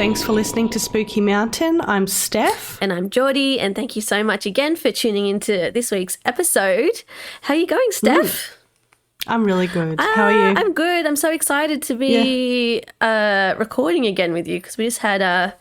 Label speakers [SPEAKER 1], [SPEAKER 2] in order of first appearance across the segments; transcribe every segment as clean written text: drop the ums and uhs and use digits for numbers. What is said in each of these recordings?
[SPEAKER 1] Thanks for listening to Spooky Mountain. I'm Steph.
[SPEAKER 2] And I'm Jordi, and thank you so much again for tuning into this week's episode. How are you going, Steph?
[SPEAKER 1] I'm really good. How are you?
[SPEAKER 2] I'm good. I'm so excited to be recording again with you because we just had a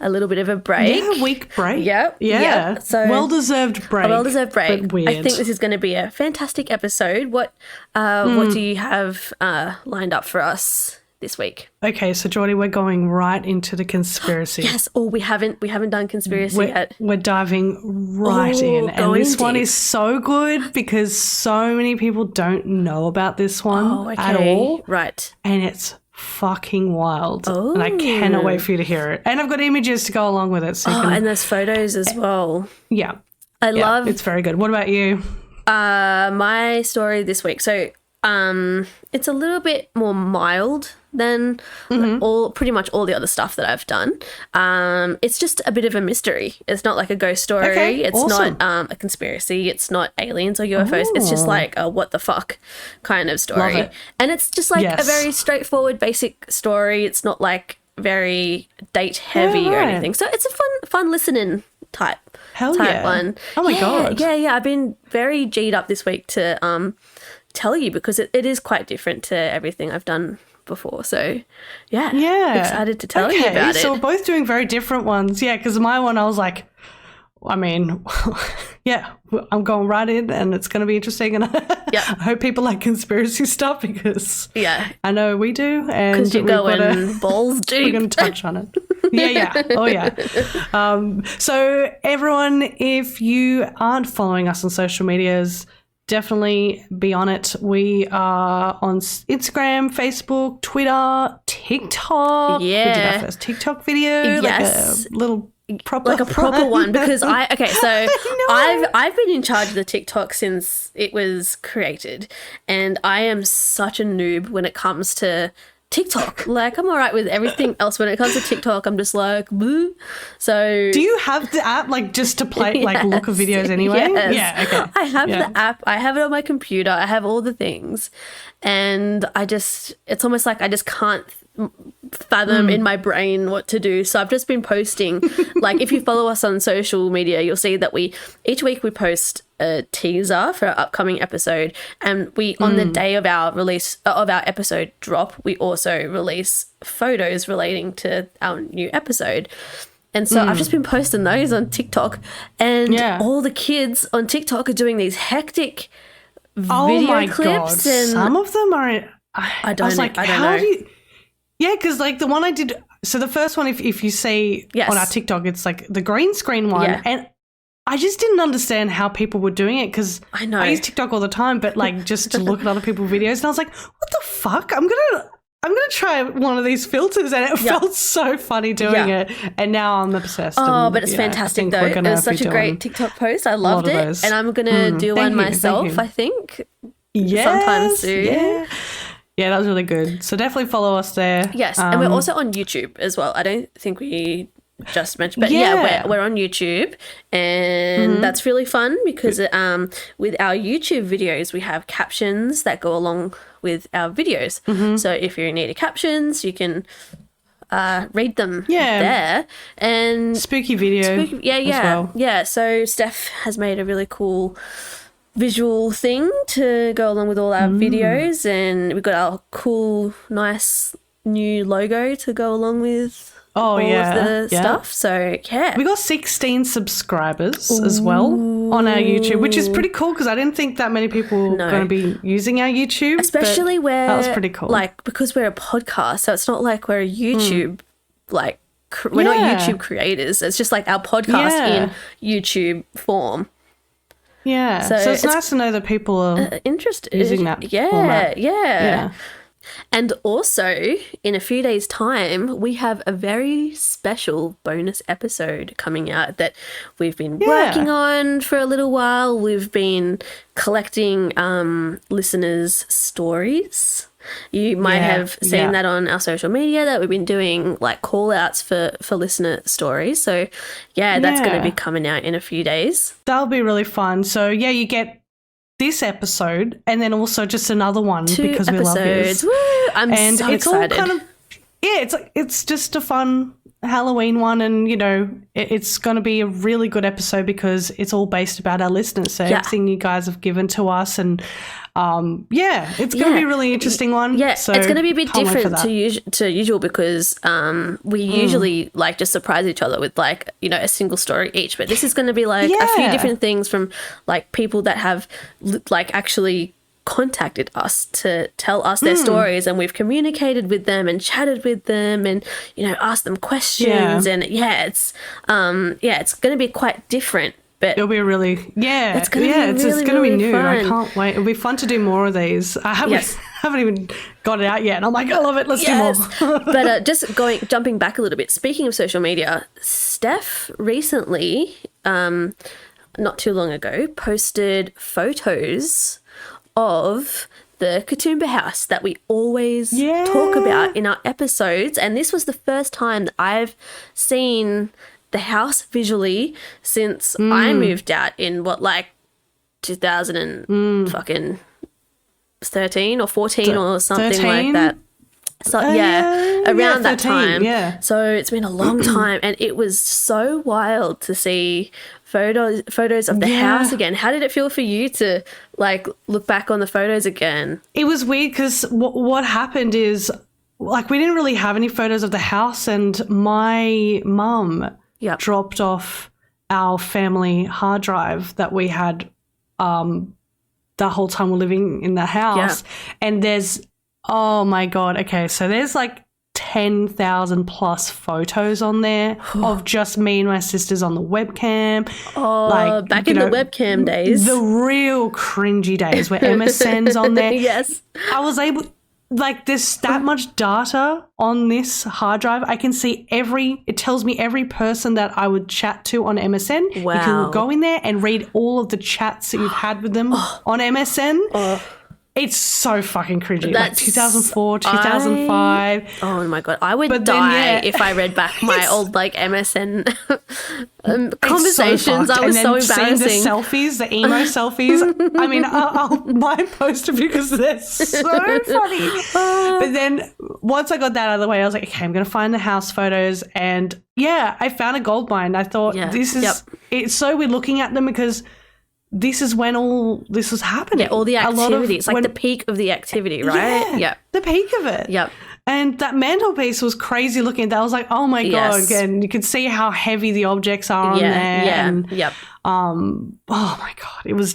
[SPEAKER 2] little bit of a break.
[SPEAKER 1] Yeah, a week break.
[SPEAKER 2] Yep.
[SPEAKER 1] Yeah.
[SPEAKER 2] So
[SPEAKER 1] well-deserved break.
[SPEAKER 2] A well-deserved break.
[SPEAKER 1] But weird.
[SPEAKER 2] I think this is going to be a fantastic episode. What do you have lined up for us this week?
[SPEAKER 1] Okay, so Jordi, we're going right into the conspiracy.
[SPEAKER 2] Yes. Oh, we haven't done conspiracy yet.
[SPEAKER 1] We're diving right in. And this one is so good because so many people don't know about this one at all.
[SPEAKER 2] Right.
[SPEAKER 1] And it's fucking wild. Oh. And I cannot wait for you to hear it. And I've got images to go along with it. So
[SPEAKER 2] and there's photos as well.
[SPEAKER 1] Yeah.
[SPEAKER 2] I love
[SPEAKER 1] it's very good. What about you?
[SPEAKER 2] My story this week. So it's a little bit more mild than pretty much all the other stuff that I've done. It's just a bit of a mystery. It's not like a ghost story.
[SPEAKER 1] Okay,
[SPEAKER 2] it's
[SPEAKER 1] awesome.
[SPEAKER 2] not a conspiracy. It's not aliens or UFOs. It's just like a what the fuck kind of story.
[SPEAKER 1] Love it.
[SPEAKER 2] And it's just like a very straightforward, basic story. It's not like very date heavy or anything. So it's a fun listening type one.
[SPEAKER 1] Oh my God.
[SPEAKER 2] Yeah. I've been very G'd up this week to tell you because it is quite different to everything I've done before. So, excited to tell you about it.
[SPEAKER 1] So we're both doing very different ones. Yeah, because my one, I was like, I'm going right in and it's going to be interesting. And I hope people like conspiracy stuff because I know we do. And
[SPEAKER 2] because you're going balls deep.
[SPEAKER 1] We're going to touch on it. Yeah. Oh, yeah. So everyone, if you aren't following us on social medias, definitely be on it. We are on Instagram, Facebook, Twitter, TikTok.
[SPEAKER 2] Yeah.
[SPEAKER 1] We did our first TikTok video.
[SPEAKER 2] Yes.
[SPEAKER 1] Like a little proper
[SPEAKER 2] one because I've been in charge of the TikTok since it was created, and I am such a noob when it comes to TikTok. Like, I'm all right with everything else. When it comes to TikTok, I'm just like, boo. So
[SPEAKER 1] do you have the app like just to play like look at videos anyway?
[SPEAKER 2] Yes.
[SPEAKER 1] Yeah, okay.
[SPEAKER 2] I have the app. I have it on my computer. I have all the things. And it's almost like I just can't fathom in my brain what to do. So I've just been posting. Like, if you follow us on social media, you'll see that each week we post a teaser for our upcoming episode, and we on the day of our release of our episode drop, we also release photos relating to our new episode. And so I've just been posting those on TikTok, and all the kids on TikTok are doing these hectic video clips.
[SPEAKER 1] God.
[SPEAKER 2] And
[SPEAKER 1] some of them are I don't know. Yeah, because like the one I did, so the first one, if you see on our TikTok, it's like the green screen one, and I just didn't understand how people were doing it because I use TikTok all the time, but like just to look at other people's videos, and I was like, what the fuck? I'm gonna try one of these filters, and it felt so funny doing it, and now I'm obsessed.
[SPEAKER 2] But it's fantastic though. It was such a great TikTok post. I loved it, and I'm gonna do one myself. I think sometime soon.
[SPEAKER 1] Yeah, that was really good. So definitely follow us there.
[SPEAKER 2] Yes, and we're also on YouTube as well. I don't think we just mentioned, but we're on YouTube, and that's really fun because with our YouTube videos, we have captions that go along with our videos. So if you need captions, you can read them there. And
[SPEAKER 1] spooky video as well.
[SPEAKER 2] Yeah, so Steph has made a really cool visual thing to go along with all our videos, and we've got our cool, nice new logo to go along with all of the stuff. So, we got 16 subscribers as well on our YouTube, which is pretty cool because I didn't think that many people were going to be using our YouTube. Especially where,
[SPEAKER 1] that was pretty cool.
[SPEAKER 2] Like, because we're a podcast, so it's not like we're a YouTube, like, we're not YouTube creators. It's just like our podcast in YouTube form.
[SPEAKER 1] Yeah, so it's nice to know that people are
[SPEAKER 2] interested
[SPEAKER 1] using that format.
[SPEAKER 2] Yeah. And also, in a few days' time, we have a very special bonus episode coming out that we've been working on for a little while. We've been collecting listeners' stories. You might have seen that on our social media that we've been doing like call outs for listener stories. So that's going to be coming out in a few days.
[SPEAKER 1] That'll be really fun. So you get this episode and then also just another one because we love yours.
[SPEAKER 2] Woo! I'm so excited.
[SPEAKER 1] All kind of, it's just a fun Halloween one, and it's going to be a really good episode because it's all based about our listeners. So everything you guys have given to us, and it's going to be a really interesting one.
[SPEAKER 2] Yeah,
[SPEAKER 1] so
[SPEAKER 2] it's going to be a bit different to usual because we usually like just surprise each other with like a single story each. But this is going to be like a few different things from like people that have like actually contacted us to tell us their stories, and we've communicated with them and chatted with them and asked them questions, and it's going to be quite different, but
[SPEAKER 1] it'll be really it's going to be new. Fun. I can't wait. It'll be fun to do more of these. I haven't even got it out yet, and I'm like, I love it, let's do more.
[SPEAKER 2] But jumping back a little bit, speaking of social media, Steph recently not too long ago posted photos of the Katoomba house that we always talk about in our episodes. And this was the first time that I've seen the house visually since I moved out in 2013 or 14 or something 13? Like that. So around that 13, time. Yeah. So it's been a long time, and it was so wild to see photos of the house again. How did it feel for you to like look back on the photos again?
[SPEAKER 1] It was weird because what happened is like we didn't really have any photos of the house, and my mum dropped off our family hard drive that we had the whole time we're living in the house, and there's oh my God. Okay. So there's like 10,000 plus photos on there of just me and my sisters on the webcam.
[SPEAKER 2] Oh, like, back in the webcam days.
[SPEAKER 1] The real cringy days where MSN's on there.
[SPEAKER 2] Yes.
[SPEAKER 1] I was able, like there's that much data on this hard drive. I can see it tells me every person that I would chat to on MSN.
[SPEAKER 2] Wow.
[SPEAKER 1] You can go in there and read all of the chats that you've had with them on MSN. Oh. It's so fucking cringy. Like 2004, 2005.
[SPEAKER 2] Oh my God. I would die if I read back my old like MSN conversations. I was so embarrassing.
[SPEAKER 1] Seeing the selfies, the emo selfies. I mean, I'll might post them because they're so funny. But then once I got that out of the way, I was like, okay, I'm going to find the house photos. And I found a gold mine. I thought this is, it's so weird looking at them because this is when all this was happening.
[SPEAKER 2] Yeah, all the activity. It's like the peak of the activity, right?
[SPEAKER 1] Yeah, the peak of it.
[SPEAKER 2] Yep.
[SPEAKER 1] And that mantelpiece was crazy looking. That was like, oh my God. And you could see how heavy the objects are on there.
[SPEAKER 2] Yeah,
[SPEAKER 1] and, oh my God. It was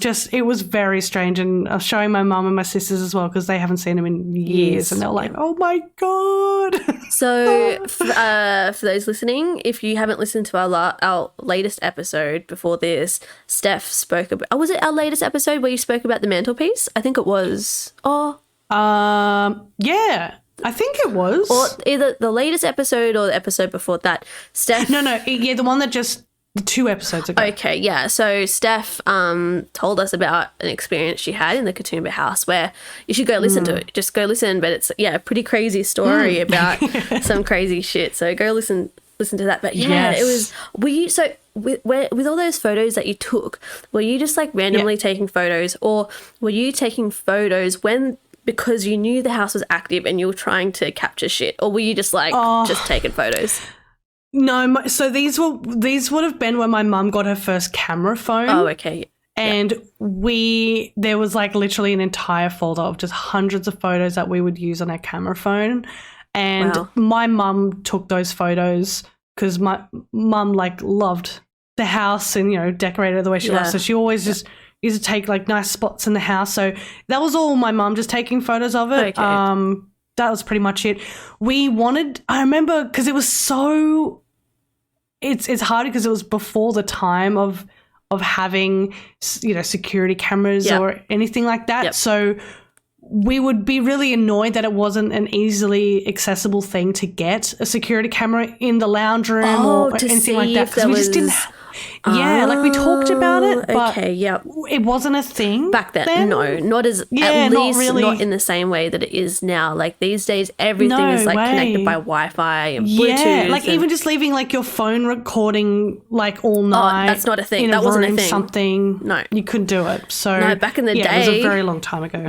[SPEAKER 1] very strange. And I was showing my mum and my sisters as well because they haven't seen them in years. And they were like, oh my God.
[SPEAKER 2] So for those listening, if you haven't listened to our latest episode before this, Steph spoke about, was it our latest episode where you spoke about the mantelpiece? I think it was.
[SPEAKER 1] Yeah. I think it was.
[SPEAKER 2] Or either the latest episode or the episode before that. Steph.
[SPEAKER 1] The one that just 2 episodes ago.
[SPEAKER 2] Okay, yeah. So Steph told us about an experience she had in the Katoomba house where you should go listen to it. Just go listen, but it's a pretty crazy story about some crazy shit. So go listen to that. But it was. Were you with all those photos that you took? Were you just like randomly taking photos, or were you taking photos because you knew the house was active and you were trying to capture shit, or were you just like just taking photos?
[SPEAKER 1] No, so these would have been when my mum got her first camera phone.
[SPEAKER 2] Oh, okay.
[SPEAKER 1] And there was like literally an entire folder of just hundreds of photos that we would use on our camera phone. And my mum took those photos because my mum like loved the house and, decorated it the way she loves. So she always just used to take like nice spots in the house. So that was all my mum, just taking photos of it.
[SPEAKER 2] Okay.
[SPEAKER 1] That was pretty much it. I remember because it was so, it's hard because it was before the time of having, security cameras or anything like that. Yep. So we would be really annoyed that it wasn't an easily accessible thing to get a security camera in the lounge room or anything like that, because we just didn't like we talked about it, but it wasn't a thing
[SPEAKER 2] back then. No, not as at least not in the same way that it is now. Like these days, everything is like connected by Wi-Fi and Bluetooth.
[SPEAKER 1] Like even just leaving like your phone recording like all night.
[SPEAKER 2] That's not a thing. That wasn't a thing.
[SPEAKER 1] Something.
[SPEAKER 2] No,
[SPEAKER 1] you couldn't do it. So
[SPEAKER 2] no, back in the day,
[SPEAKER 1] it was a very long time ago.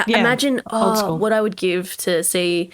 [SPEAKER 2] Imagine what I would give to see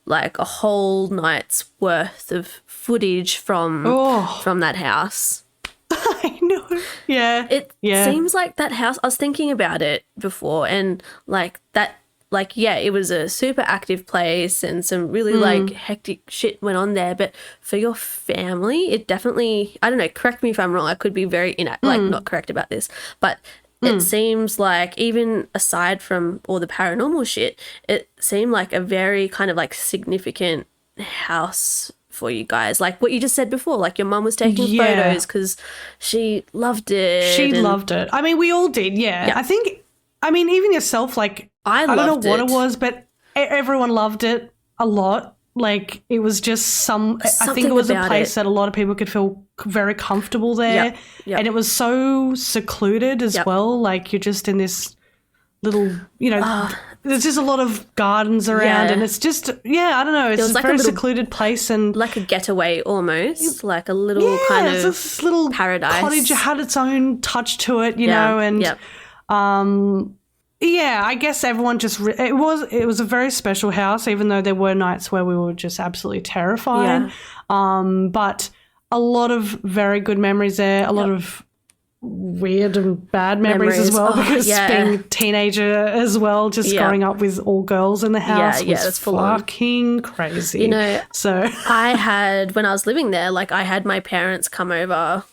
[SPEAKER 2] like a whole night's worth of footage from that house.
[SPEAKER 1] I know. Yeah.
[SPEAKER 2] It seems like that house, I was thinking about it before, and like that, like, yeah, it was a super active place and some really like hectic shit went on there. But for your family, it definitely, I don't know, correct me if I'm wrong. I could be very like not correct about this, but it seems like, even aside from all the paranormal shit, it seemed like a very kind of like significant house for you guys. Like what you just said before, like your mum was taking photos because she loved it.
[SPEAKER 1] She loved it. I mean, we all did, yeah. I think, I mean, even yourself, like, I don't know what it was, but everyone loved it a lot. Like, it was just I think it was a place that a lot of people could feel very comfortable there. Yep. And it was so secluded as well. Like, you're just in this little, you know, there's just a lot of gardens around and it's just, I don't know. It's a like very secluded place, and
[SPEAKER 2] like a getaway almost, like a little kind of
[SPEAKER 1] this little
[SPEAKER 2] paradise.
[SPEAKER 1] Cottage had its own touch to it, you know, and I guess everyone just it was a very special house, even though there were nights where we were just absolutely terrified. But a lot of very good memories there, a lot of weird and bad memories as well, because being a teenager as well, just growing up with all girls in the house was fucking crazy.
[SPEAKER 2] You know,
[SPEAKER 1] so
[SPEAKER 2] I had, when I was living there, like I had my parents come over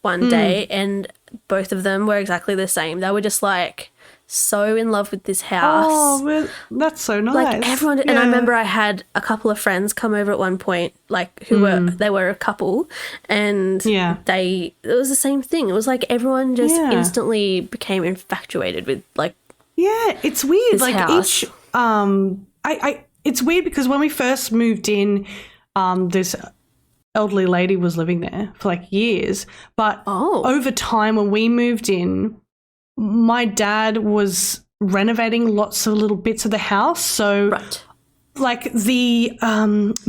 [SPEAKER 2] one day and both of them were exactly the same. They were just like so in love with this house.
[SPEAKER 1] Oh, well, that's so nice.
[SPEAKER 2] Like everyone, and I remember I had a couple of friends come over at one point, like who were a couple, and it was the same thing. It was like everyone just instantly became infatuated with like
[SPEAKER 1] it's weird. Like
[SPEAKER 2] house.
[SPEAKER 1] Each it's weird because when we first moved in, this elderly lady was living there for like years, but over time when we moved in, my dad was renovating lots of little bits of the house. So like the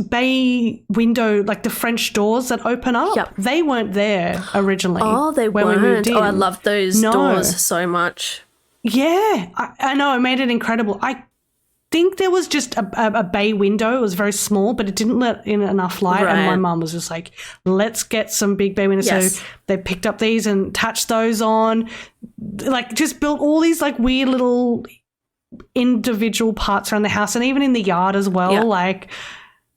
[SPEAKER 1] bay window, like the French doors that open up, they weren't there originally.
[SPEAKER 2] Oh, they weren't. We moved in. Oh, I loved those doors so much.
[SPEAKER 1] Yeah, I know. It made it incredible. I think there was just a bay window. It was very small, but it didn't let in enough light. And my mum was just like, let's get some big bay windows. So they picked up these and attached those on, like just built all these like weird little individual parts around the house and even in the yard as well. Like,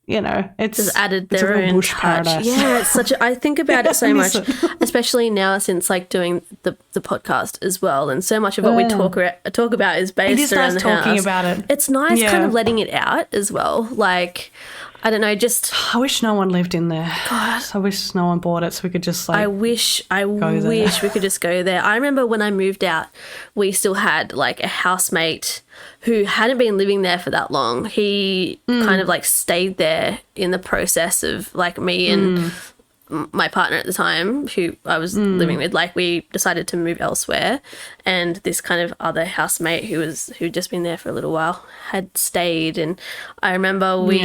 [SPEAKER 1] you know, it's
[SPEAKER 2] just added their own bush touch. Paradise. Yeah, it's such I think about it so much, especially now since like doing the podcast as well, and so much of what we talk about is based around the house.
[SPEAKER 1] Talking about it.
[SPEAKER 2] It's nice kind of letting it out as well. Like, I don't know, just
[SPEAKER 1] I wish no one lived in there. God, I wish no one bought it so we could just like
[SPEAKER 2] I wish we could just go there. I remember when I moved out, we still had like a housemate who hadn't been living there for that long. He kind of like stayed there in the process of like me and my partner at the time, who I was living with, like we decided to move elsewhere, and this kind of other housemate who'd just been there for a little while had stayed. And I remember we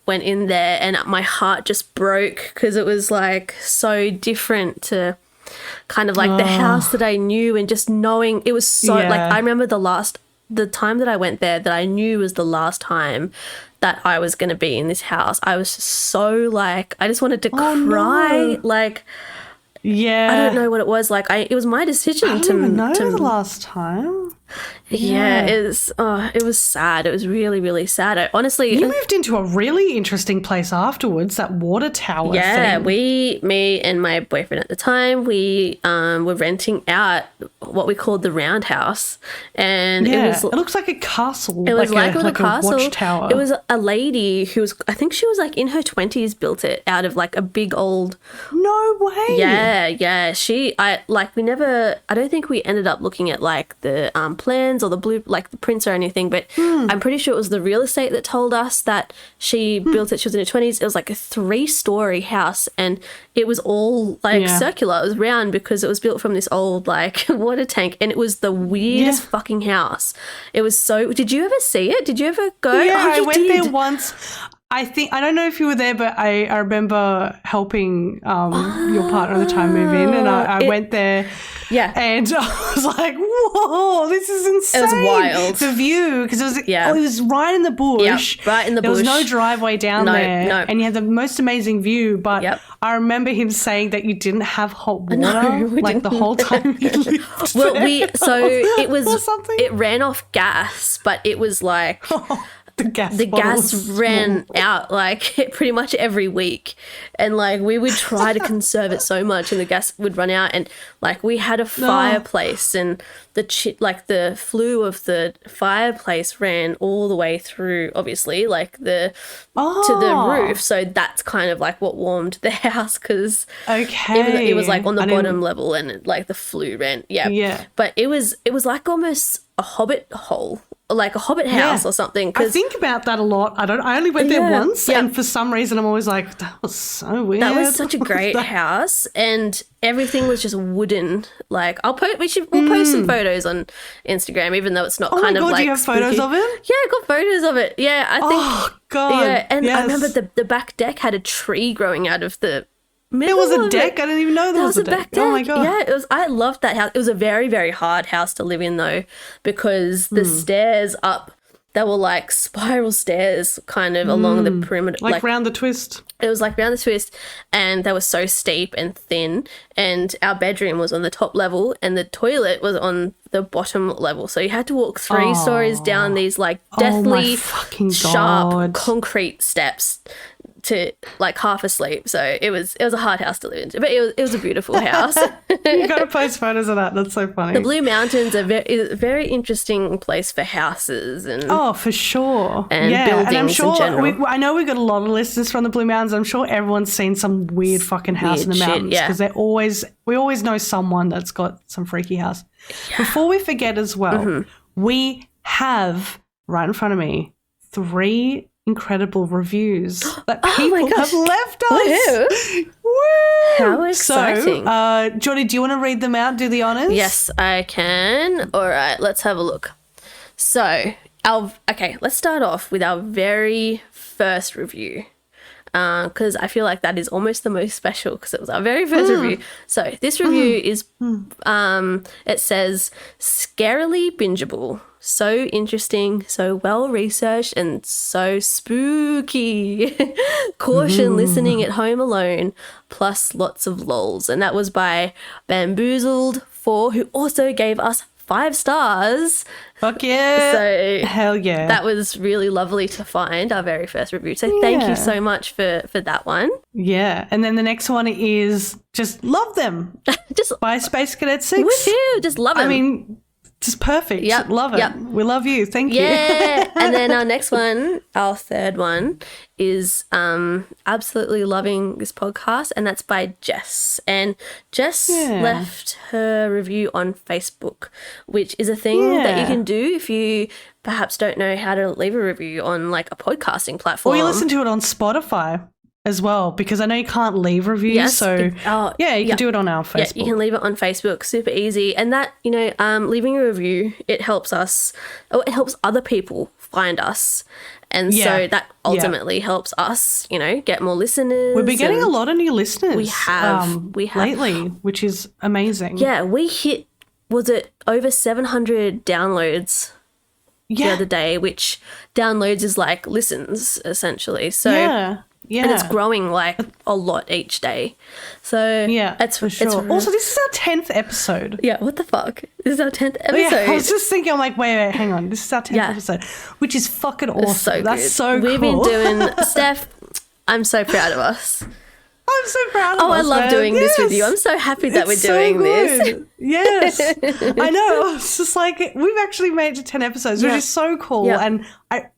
[SPEAKER 2] went in there and my heart just broke because it was like so different to kind of like the house that I knew, and just knowing it was so like I remember the time that I went there that I knew was the last time that I was going to be in this house. I was just so like, I just wanted to cry. No. Like, I don't know what it was. Like, it was my decision
[SPEAKER 1] I don't even know the last time.
[SPEAKER 2] Yeah, it was sad. It was really, really sad. I honestly,
[SPEAKER 1] you moved into a really interesting place afterwards, that water tower thing.
[SPEAKER 2] Me and my boyfriend at the time, we were renting out what we called the roundhouse, and it
[SPEAKER 1] looks like a castle.
[SPEAKER 2] It was like a little castle.
[SPEAKER 1] A watchtower.
[SPEAKER 2] It was a lady who was, I think she was like in her 20s, built it out of like a big old.
[SPEAKER 1] No way.
[SPEAKER 2] Yeah. I don't think we ended up looking at like the plans or the prints or anything, but I'm pretty sure it was the real estate that told us that she built it. She was in her 20s. It was like a 3-story house, and it was all like circular. It was round because it was built from this old like water tank, and it was the weirdest fucking house. It was so. Did you ever see it? Did you ever go?
[SPEAKER 1] Yeah, I went there once. I don't know if you were there, but I remember helping your partner at the time move in, and I went there.
[SPEAKER 2] Yeah.
[SPEAKER 1] And I was like, whoa, this is insane.
[SPEAKER 2] It was wild.
[SPEAKER 1] The view, because it was right in the bush.
[SPEAKER 2] Yeah, right in the bush.
[SPEAKER 1] There was no driveway down there.
[SPEAKER 2] No.
[SPEAKER 1] And you had the most amazing view. But I remember him saying that you didn't have hot water the whole time you lived
[SPEAKER 2] Well,
[SPEAKER 1] there.
[SPEAKER 2] it ran off gas, but it was like... The gas ran out like pretty much every week, and like we would try to conserve it so much, and the gas would run out, and like we had a fireplace, and the flue of the fireplace ran all the way through, obviously, like to the roof. So that's kind of like what warmed the house, because it was like on the bottom level, and like the flue ran. Yeah. But it was like almost a hobbit hole. Like a hobbit house or something.
[SPEAKER 1] I think about that a lot. I only went there once, and for some reason I'm always like, that was so weird.
[SPEAKER 2] That was such a great house, and everything was just wooden. Like we'll post some photos on Instagram, even though it's not kind of like.
[SPEAKER 1] Do you have photos of it?
[SPEAKER 2] Yeah, I got photos of it. Yeah, I think.
[SPEAKER 1] Oh God!
[SPEAKER 2] Yeah, and I remember the back deck had a tree growing out of the.
[SPEAKER 1] There was a deck. I didn't even know there was a deck. Oh my God.
[SPEAKER 2] Yeah, it was. I loved that house. It was a very, very hard house to live in though, because the stairs up, they were like spiral stairs kind of along the perimeter.
[SPEAKER 1] Like round the twist.
[SPEAKER 2] It was like round the twist, and they were so steep and thin, and our bedroom was on the top level and the toilet was on the bottom level. So you had to walk 3 stories down these like deathly sharp concrete steps to like half asleep. So it was a hard house to live in, but it was a beautiful house.
[SPEAKER 1] You got to post photos of that. That's so funny.
[SPEAKER 2] The Blue Mountains are is a very interesting place for houses and
[SPEAKER 1] for sure,
[SPEAKER 2] and buildings
[SPEAKER 1] and I'm sure
[SPEAKER 2] in general.
[SPEAKER 1] I know we've got a lot of listeners from the Blue Mountains. I'm sure everyone's seen some weird fucking house in the mountains, because we always know someone that's got some freaky house. Yeah. Before we forget as well, we have right in front of me 3 incredible reviews that people have left us. Woo!
[SPEAKER 2] How exciting.
[SPEAKER 1] So, Jordi, do you want to read them out, do the honors?
[SPEAKER 2] Yes, I can. All right, let's have a look. So, let's start off with our very first review, because I feel like that is almost the most special, because it was our very first review. So, this review is, it says, scarily bingeable. So interesting, so well researched, and so spooky. Caution listening at home alone, plus lots of lols. And that was by Bamboozled4, who also gave us 5 stars.
[SPEAKER 1] Fuck yeah.
[SPEAKER 2] So
[SPEAKER 1] hell yeah.
[SPEAKER 2] That was really lovely to find, our very first review. So thank you so much for that one.
[SPEAKER 1] Yeah. And then the next one is just love them.
[SPEAKER 2] Just
[SPEAKER 1] by Space Cadet 6.
[SPEAKER 2] Woohoo, just love them.
[SPEAKER 1] I mean, just perfect.
[SPEAKER 2] Yep.
[SPEAKER 1] Love it.
[SPEAKER 2] Yep.
[SPEAKER 1] We love you. Thank you.
[SPEAKER 2] Yeah. And then our next one, our third one, is absolutely loving this podcast, and that's by Jess. And Jess left her review on Facebook, which is a thing that you can do if you perhaps don't know how to leave a review on like a podcasting platform.
[SPEAKER 1] Or you listen to it on Spotify as well, because I know you can't leave reviews.
[SPEAKER 2] Yes,
[SPEAKER 1] so you can do it on our Facebook.
[SPEAKER 2] Yeah, you can leave it on Facebook, super easy. And that, leaving a review, it helps us, or it helps other people find us. And so that ultimately helps us, get more listeners.
[SPEAKER 1] We've been getting a lot of new listeners.
[SPEAKER 2] We have
[SPEAKER 1] lately, which is amazing.
[SPEAKER 2] Yeah, we hit, was it over 700 downloads the other day, which downloads is like listens essentially. So yeah. And it's growing like a lot each day. So it's
[SPEAKER 1] for sure. Also, this is our 10th episode.
[SPEAKER 2] Yeah, what the fuck? This is our 10th episode.
[SPEAKER 1] Yeah, I was just thinking, I'm like, wait, hang on. This is our 10th episode, which is fucking awesome.
[SPEAKER 2] So
[SPEAKER 1] That's so cool.
[SPEAKER 2] We've been doing, Steph, I'm so proud of us.
[SPEAKER 1] I'm so proud of us.
[SPEAKER 2] I love doing this with you. I'm so happy that we're doing this.
[SPEAKER 1] Yes. I know. It's just like, we've actually made it to 10 episodes, which is so cool. Yeah. And I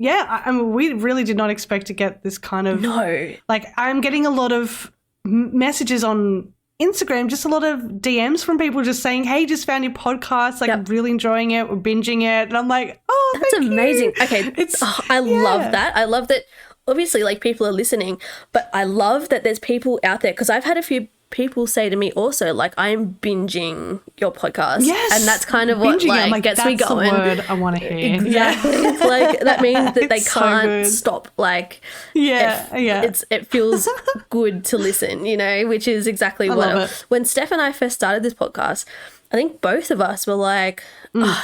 [SPEAKER 1] mean, we really did not expect to get this kind of.
[SPEAKER 2] No.
[SPEAKER 1] Like, I'm getting a lot of messages on Instagram, just a lot of DMs from people just saying, hey, just found your podcast. Like, I'm really enjoying it. We're binging it. And I'm like,
[SPEAKER 2] that's amazing. You. Okay. I love that. I love that. Obviously, like, people are listening, but I love that there's people out there, because I've had a few people say to me also, like, I'm binging your podcast.
[SPEAKER 1] Yes.
[SPEAKER 2] And that's kind of what like gets me going.
[SPEAKER 1] That's the word I want to hear.
[SPEAKER 2] Exactly. It's like, that means that they can't
[SPEAKER 1] so
[SPEAKER 2] stop. Like,
[SPEAKER 1] it
[SPEAKER 2] feels good to listen, you know, which is exactly when Steph and I first started this podcast, I think both of us were like,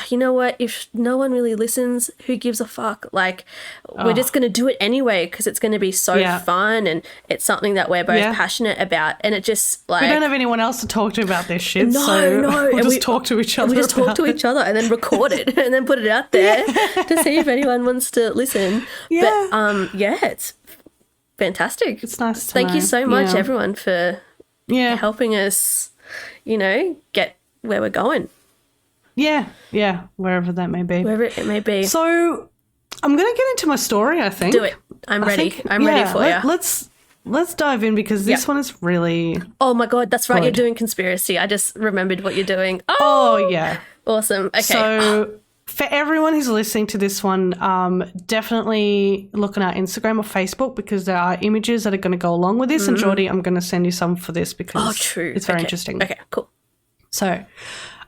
[SPEAKER 2] you know what? If no one really listens, who gives a fuck? Like, we're just going to do it anyway because it's going to be so fun and it's something that we're both passionate about. And it just like...
[SPEAKER 1] We don't have anyone else to talk to about this shit,
[SPEAKER 2] no.
[SPEAKER 1] We'll just talk to each other.
[SPEAKER 2] We just talk to each other and then record it and then put it out there to see if anyone wants to listen.
[SPEAKER 1] Yeah.
[SPEAKER 2] But, it's fantastic.
[SPEAKER 1] It's nice to
[SPEAKER 2] Thank
[SPEAKER 1] know.
[SPEAKER 2] you so much, everyone, for helping us, you know, get where we're going.
[SPEAKER 1] Yeah, wherever that may be.
[SPEAKER 2] Wherever it may be.
[SPEAKER 1] So I'm going to get into my story, I think.
[SPEAKER 2] Do it. I'm ready. I'm ready for you.
[SPEAKER 1] Let's dive in because this one is really...
[SPEAKER 2] Oh, my God. That's right. You're doing conspiracy. I just remembered what you're doing.
[SPEAKER 1] Oh yeah.
[SPEAKER 2] Awesome. Okay.
[SPEAKER 1] So for everyone who's listening to this one, definitely look on our Instagram or Facebook because there are images that are going to go along with this. And Jordi, I'm going to send you some for this because it's very interesting.
[SPEAKER 2] Okay, cool.
[SPEAKER 1] So,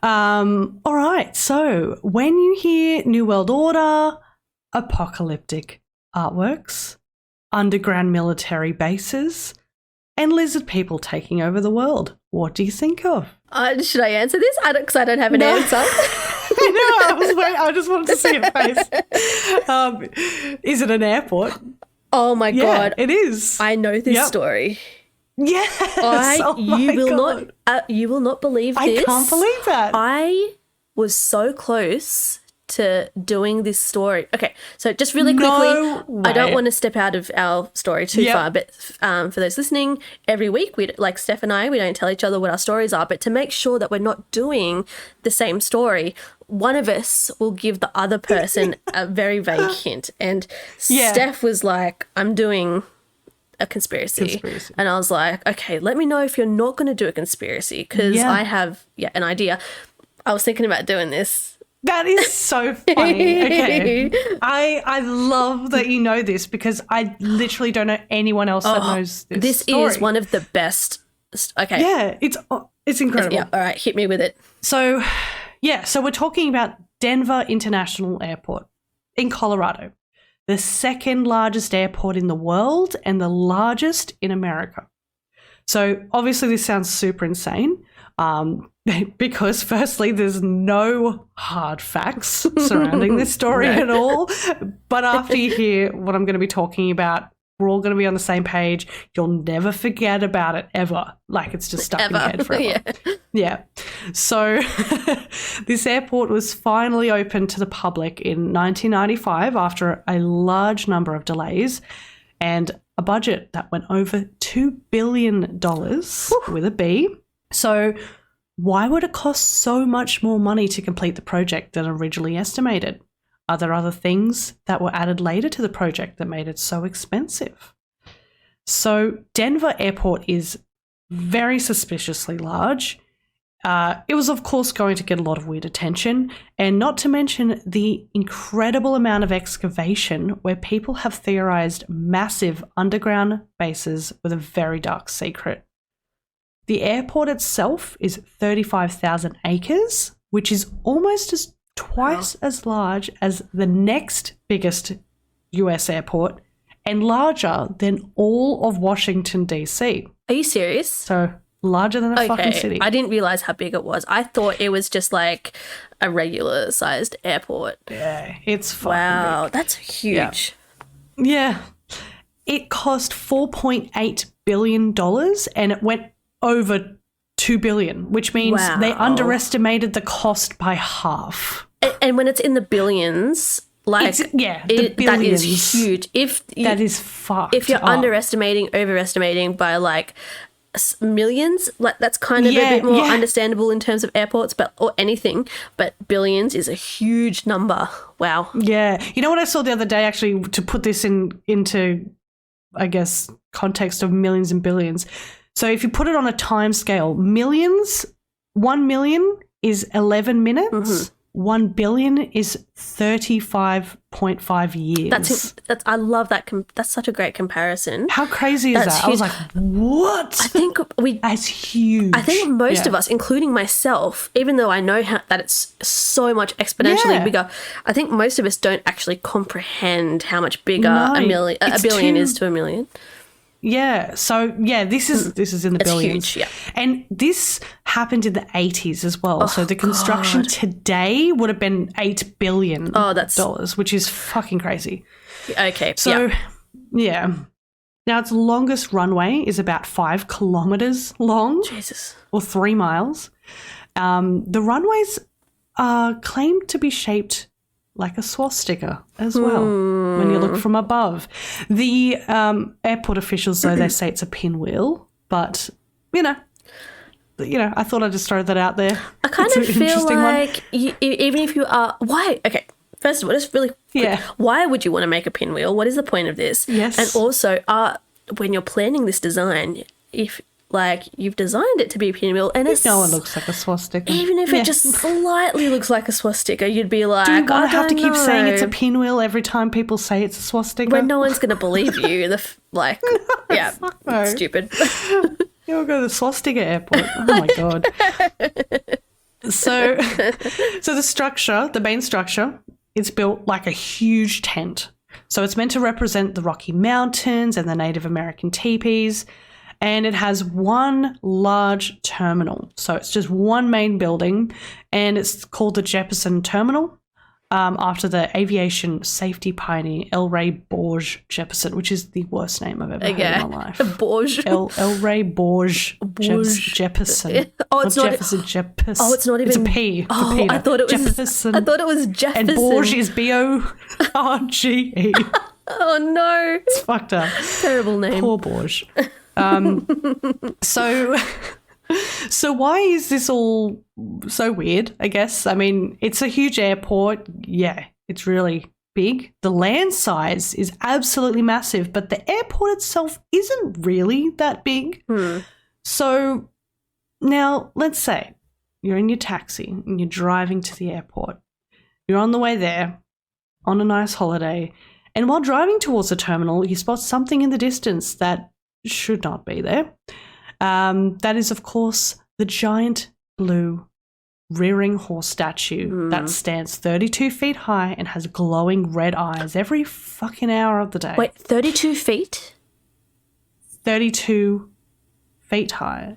[SPEAKER 1] all right. So when you hear New World Order, apocalyptic artworks, underground military bases, and lizard people taking over the world, what do you think of?
[SPEAKER 2] Should I answer this? Because I don't have an answer.
[SPEAKER 1] I just wanted to see your face. Is it an airport?
[SPEAKER 2] Oh my God.
[SPEAKER 1] It is.
[SPEAKER 2] I know this story.
[SPEAKER 1] Yes.
[SPEAKER 2] You will not believe this.
[SPEAKER 1] I can't believe that.
[SPEAKER 2] I was so close to doing this story. Okay, so just really quickly, I don't want to step out of our story too far, but for those listening, every week, like Steph and I, we don't tell each other what our stories are, but to make sure that we're not doing the same story, one of us will give the other person a very vague hint. And Steph was like, I'm doing a conspiracy. And I was like, okay, let me know if you're not going to do a conspiracy because I have an idea. I was thinking about doing this.
[SPEAKER 1] That is so funny. Okay. I love that you know this because I literally don't know anyone else that knows this.
[SPEAKER 2] This
[SPEAKER 1] story.
[SPEAKER 2] is one of the best. Okay.
[SPEAKER 1] Yeah, it's incredible.
[SPEAKER 2] Yeah, all right, hit me with it.
[SPEAKER 1] So we're talking about Denver International Airport in Colorado, the second largest airport in the world and the largest in America. So obviously this sounds super insane. Because firstly, there's no hard facts surrounding this story at all. But after you hear what I'm going to be talking about, we're all going to be on the same page. You'll never forget about it ever. Like it's just stuck in your head forever. Yeah. So this airport was finally opened to the public in 1995 after a large number of delays and a budget that went over $2 billion with a B. So why would it cost so much more money to complete the project than originally estimated? Are there other things that were added later to the project that made it so expensive? So Denver Airport is very suspiciously large. It was, of course, going to get a lot of weird attention, and not to mention the incredible amount of excavation where people have theorized massive underground bases with a very dark secret. The airport itself is 35,000 acres, which is almost twice as large as the next biggest US airport and larger than all of Washington, D.C.
[SPEAKER 2] Are you serious?
[SPEAKER 1] So larger than a fucking city.
[SPEAKER 2] I didn't realize how big it was. I thought it was just like a regular sized airport.
[SPEAKER 1] Yeah, it's fucking big.
[SPEAKER 2] That's huge.
[SPEAKER 1] Yeah. It cost $4.8 billion and it went over $2 billion, which means they underestimated the cost by half.
[SPEAKER 2] And when it's in the billions, like
[SPEAKER 1] the billions.
[SPEAKER 2] That is huge.
[SPEAKER 1] That is fucked.
[SPEAKER 2] If you're overestimating by like millions, like that's kind of a bit more understandable in terms of airports, or anything. But billions is a huge number. Wow.
[SPEAKER 1] Yeah. You know what I saw the other day, actually, to put this into, I guess, context of millions and billions. So if you put it on a time scale, 1 million is 11 minutes. 1 billion is 35.5 years.
[SPEAKER 2] That's I love that. That's such a great comparison.
[SPEAKER 1] How crazy is that?
[SPEAKER 2] Huge.
[SPEAKER 1] I was like, what?
[SPEAKER 2] I think
[SPEAKER 1] That's huge.
[SPEAKER 2] I think most of us, including myself, even though I know that it's so much exponentially bigger, I think most of us don't actually comprehend how much bigger a billion is to a million.
[SPEAKER 1] Yeah. So, this is in the billions.
[SPEAKER 2] It's huge, yeah.
[SPEAKER 1] And this happened in the 80s as well. So the construction today would have been $8 billion, which is fucking crazy.
[SPEAKER 2] Okay.
[SPEAKER 1] So, Now, its longest runway is about 5 kilometers long.
[SPEAKER 2] Jesus.
[SPEAKER 1] Or 3 miles. The runways are claimed to be shaped like a swastika as well when you look from above. The airport officials, though, they say it's a pinwheel, but, I thought I'd just throw that out there.
[SPEAKER 2] I kind of feel like even if you are... Why? Okay, first of all, just really quick, why would you want to make a pinwheel? What is the point of this?
[SPEAKER 1] Yes.
[SPEAKER 2] And also, when you're planning this design, if... you've designed it to be a pinwheel, and it's
[SPEAKER 1] no one looks like a swastika.
[SPEAKER 2] Even if it just slightly looks like a swastika, you'd be like,
[SPEAKER 1] do you want to have to keep saying it's a pinwheel every time people say it's a swastika?
[SPEAKER 2] When no one's going to believe you. Stupid.
[SPEAKER 1] You'll go to the swastika airport. Oh my god. So the structure, the main structure, it's built like a huge tent. So it's meant to represent the Rocky Mountains and the Native American teepees. And it has one large terminal. So it's just one main building, and it's called the Jefferson Terminal after the aviation safety pioneer L. Ray Borge Jefferson, which is the worst name I've ever heard in my life.
[SPEAKER 2] Borge.
[SPEAKER 1] L. Ray Borge Jefferson.
[SPEAKER 2] Oh, it's not
[SPEAKER 1] Jefferson. Jefferson.
[SPEAKER 2] Oh, it's not even.
[SPEAKER 1] It's a P.
[SPEAKER 2] Oh,
[SPEAKER 1] Peter.
[SPEAKER 2] I thought it was
[SPEAKER 1] Jefferson.
[SPEAKER 2] I thought it was Jefferson.
[SPEAKER 1] And Borge is B-O-R-G-E.
[SPEAKER 2] Oh no,
[SPEAKER 1] it's fucked up.
[SPEAKER 2] Terrible name.
[SPEAKER 1] Poor Borge. So why is this all so weird, I guess? I mean, it's a huge airport. Yeah, it's really big. The land size is absolutely massive, but the airport itself isn't really that big. So now let's say you're in your taxi and you're driving to the airport. You're on the way there on a nice holiday, and while driving towards the terminal, you spot something in the distance that should not be there. That is, of course, the giant blue rearing horse statue that stands 32 feet high and has glowing red eyes every fucking hour of the day.
[SPEAKER 2] Wait, 32 feet?
[SPEAKER 1] 32 feet high.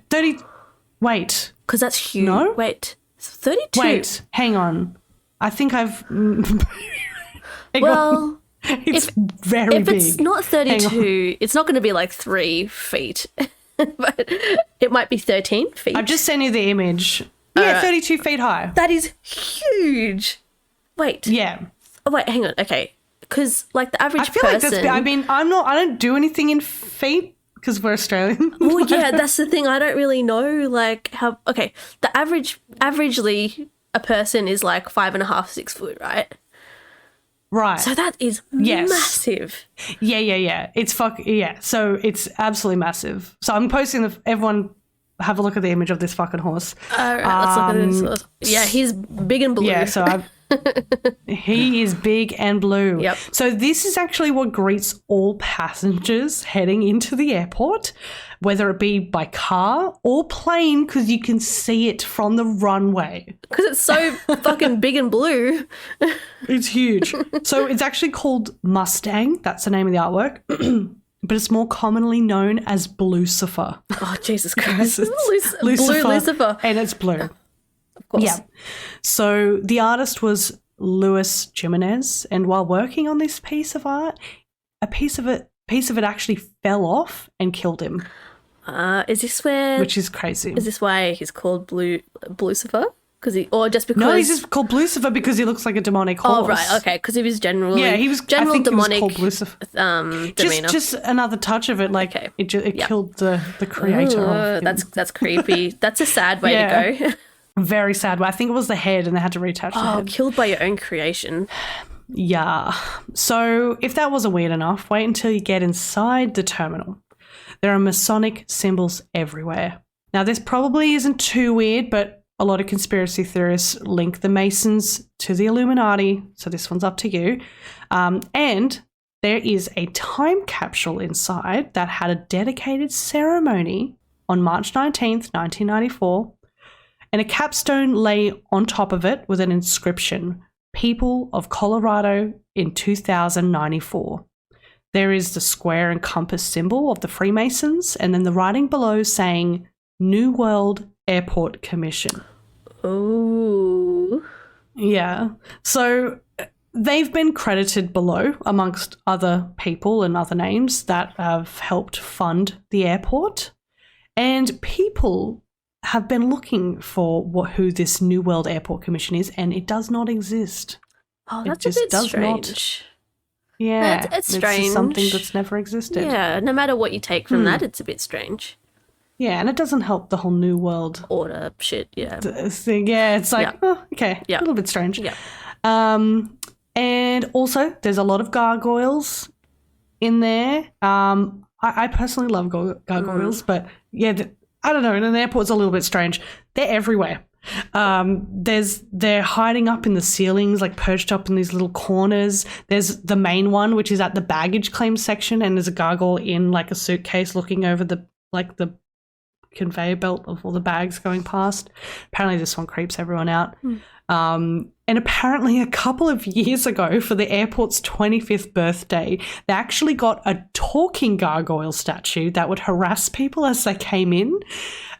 [SPEAKER 1] Wait.
[SPEAKER 2] Because that's huge.
[SPEAKER 1] No?
[SPEAKER 2] Wait. 32?
[SPEAKER 1] Wait, hang on. I think I've...
[SPEAKER 2] well...
[SPEAKER 1] It's very big.
[SPEAKER 2] If it's not 32, it's not going to be like 3 feet. But it might be 13 feet.
[SPEAKER 1] I've just sent you the image. Yeah, 32 feet high.
[SPEAKER 2] That is huge. Wait.
[SPEAKER 1] Yeah.
[SPEAKER 2] Oh, wait, hang on. Okay. Because, like, the average person...
[SPEAKER 1] I feel like that's... I mean, I don't do anything in feet because we're Australian.
[SPEAKER 2] Well, yeah, that's the thing. I don't really know, like, how... Okay, the averagely, a person is, like, 5.5, 6 foot, right?
[SPEAKER 1] Right.
[SPEAKER 2] So that is massive.
[SPEAKER 1] Yeah. It's so it's absolutely massive. So I'm posting everyone have a look at the image of this fucking horse.
[SPEAKER 2] All right, let's look at this horse. Yeah, he's big and blue.
[SPEAKER 1] Yeah, so he is big and blue.
[SPEAKER 2] Yep.
[SPEAKER 1] So this is actually what greets all passengers heading into the airport, whether it be by car or plane, because you can see it from the runway.
[SPEAKER 2] Because it's so fucking big and blue.
[SPEAKER 1] It's huge. So it's actually called Mustang. That's the name of the artwork. But it's more commonly known as Blucifer.
[SPEAKER 2] Oh, Jesus Christ.
[SPEAKER 1] Lucifer.
[SPEAKER 2] Blue Lucifer.
[SPEAKER 1] And it's blue.
[SPEAKER 2] Of course.
[SPEAKER 1] Yeah. So the artist was Luis Jimenez, and while working on this piece of art, a piece of it actually fell off and killed him.
[SPEAKER 2] Is this where...
[SPEAKER 1] Which is crazy.
[SPEAKER 2] Is this why he's called Blucifer? Or just because...
[SPEAKER 1] No, he's just called Blucifer because he looks like a demonic horse.
[SPEAKER 2] Oh, right, okay, because he was generally...
[SPEAKER 1] Yeah, he was...
[SPEAKER 2] General
[SPEAKER 1] I think
[SPEAKER 2] demonic...
[SPEAKER 1] He was called Blucifer.
[SPEAKER 2] Demeanor.
[SPEAKER 1] Just another touch of it, like it killed the creator of him.
[SPEAKER 2] That's creepy. That's a sad way to go.
[SPEAKER 1] Very sad way. I think it was the head and they had to retouch the head.
[SPEAKER 2] Killed by your own creation.
[SPEAKER 1] Yeah. So if that wasn't weird enough, wait until you get inside the terminal. There are Masonic symbols everywhere. Now, this probably isn't too weird, but a lot of conspiracy theorists link the Masons to the Illuminati, so this one's up to you. And there is a time capsule inside that had a dedicated ceremony on March 19th, 1994, and a capstone lay on top of it with an inscription, People of Colorado in 2094. There is the square and compass symbol of the Freemasons, and then the writing below saying New World Airport Commission.
[SPEAKER 2] Oh.
[SPEAKER 1] Yeah. So they've been credited below amongst other people and other names that have helped fund the airport. And people have been looking for who this New World Airport Commission is, and it does not exist.
[SPEAKER 2] Oh, that's a bit strange.
[SPEAKER 1] Yeah.
[SPEAKER 2] It's strange.
[SPEAKER 1] It's something that's never existed.
[SPEAKER 2] Yeah, no matter what you take from that, it's a bit strange.
[SPEAKER 1] Yeah, and it doesn't help the whole New World
[SPEAKER 2] order shit, yeah.
[SPEAKER 1] Thing. Yeah, it's like, okay, a little bit strange.
[SPEAKER 2] Yeah.
[SPEAKER 1] And also, there's a lot of gargoyles in there. I personally love gargoyles, but yeah, I don't know, in an airport it's a little bit strange. They're everywhere. They're hiding up in the ceilings, like perched up in these little corners. There's the main one, which is at the baggage claim section, and there's a gargoyle in like a suitcase looking over the conveyor belt of all the bags going past. Apparently this one creeps everyone out. And apparently a couple of years ago, for the airport's 25th birthday, they actually got a talking gargoyle statue that would harass people as they came in.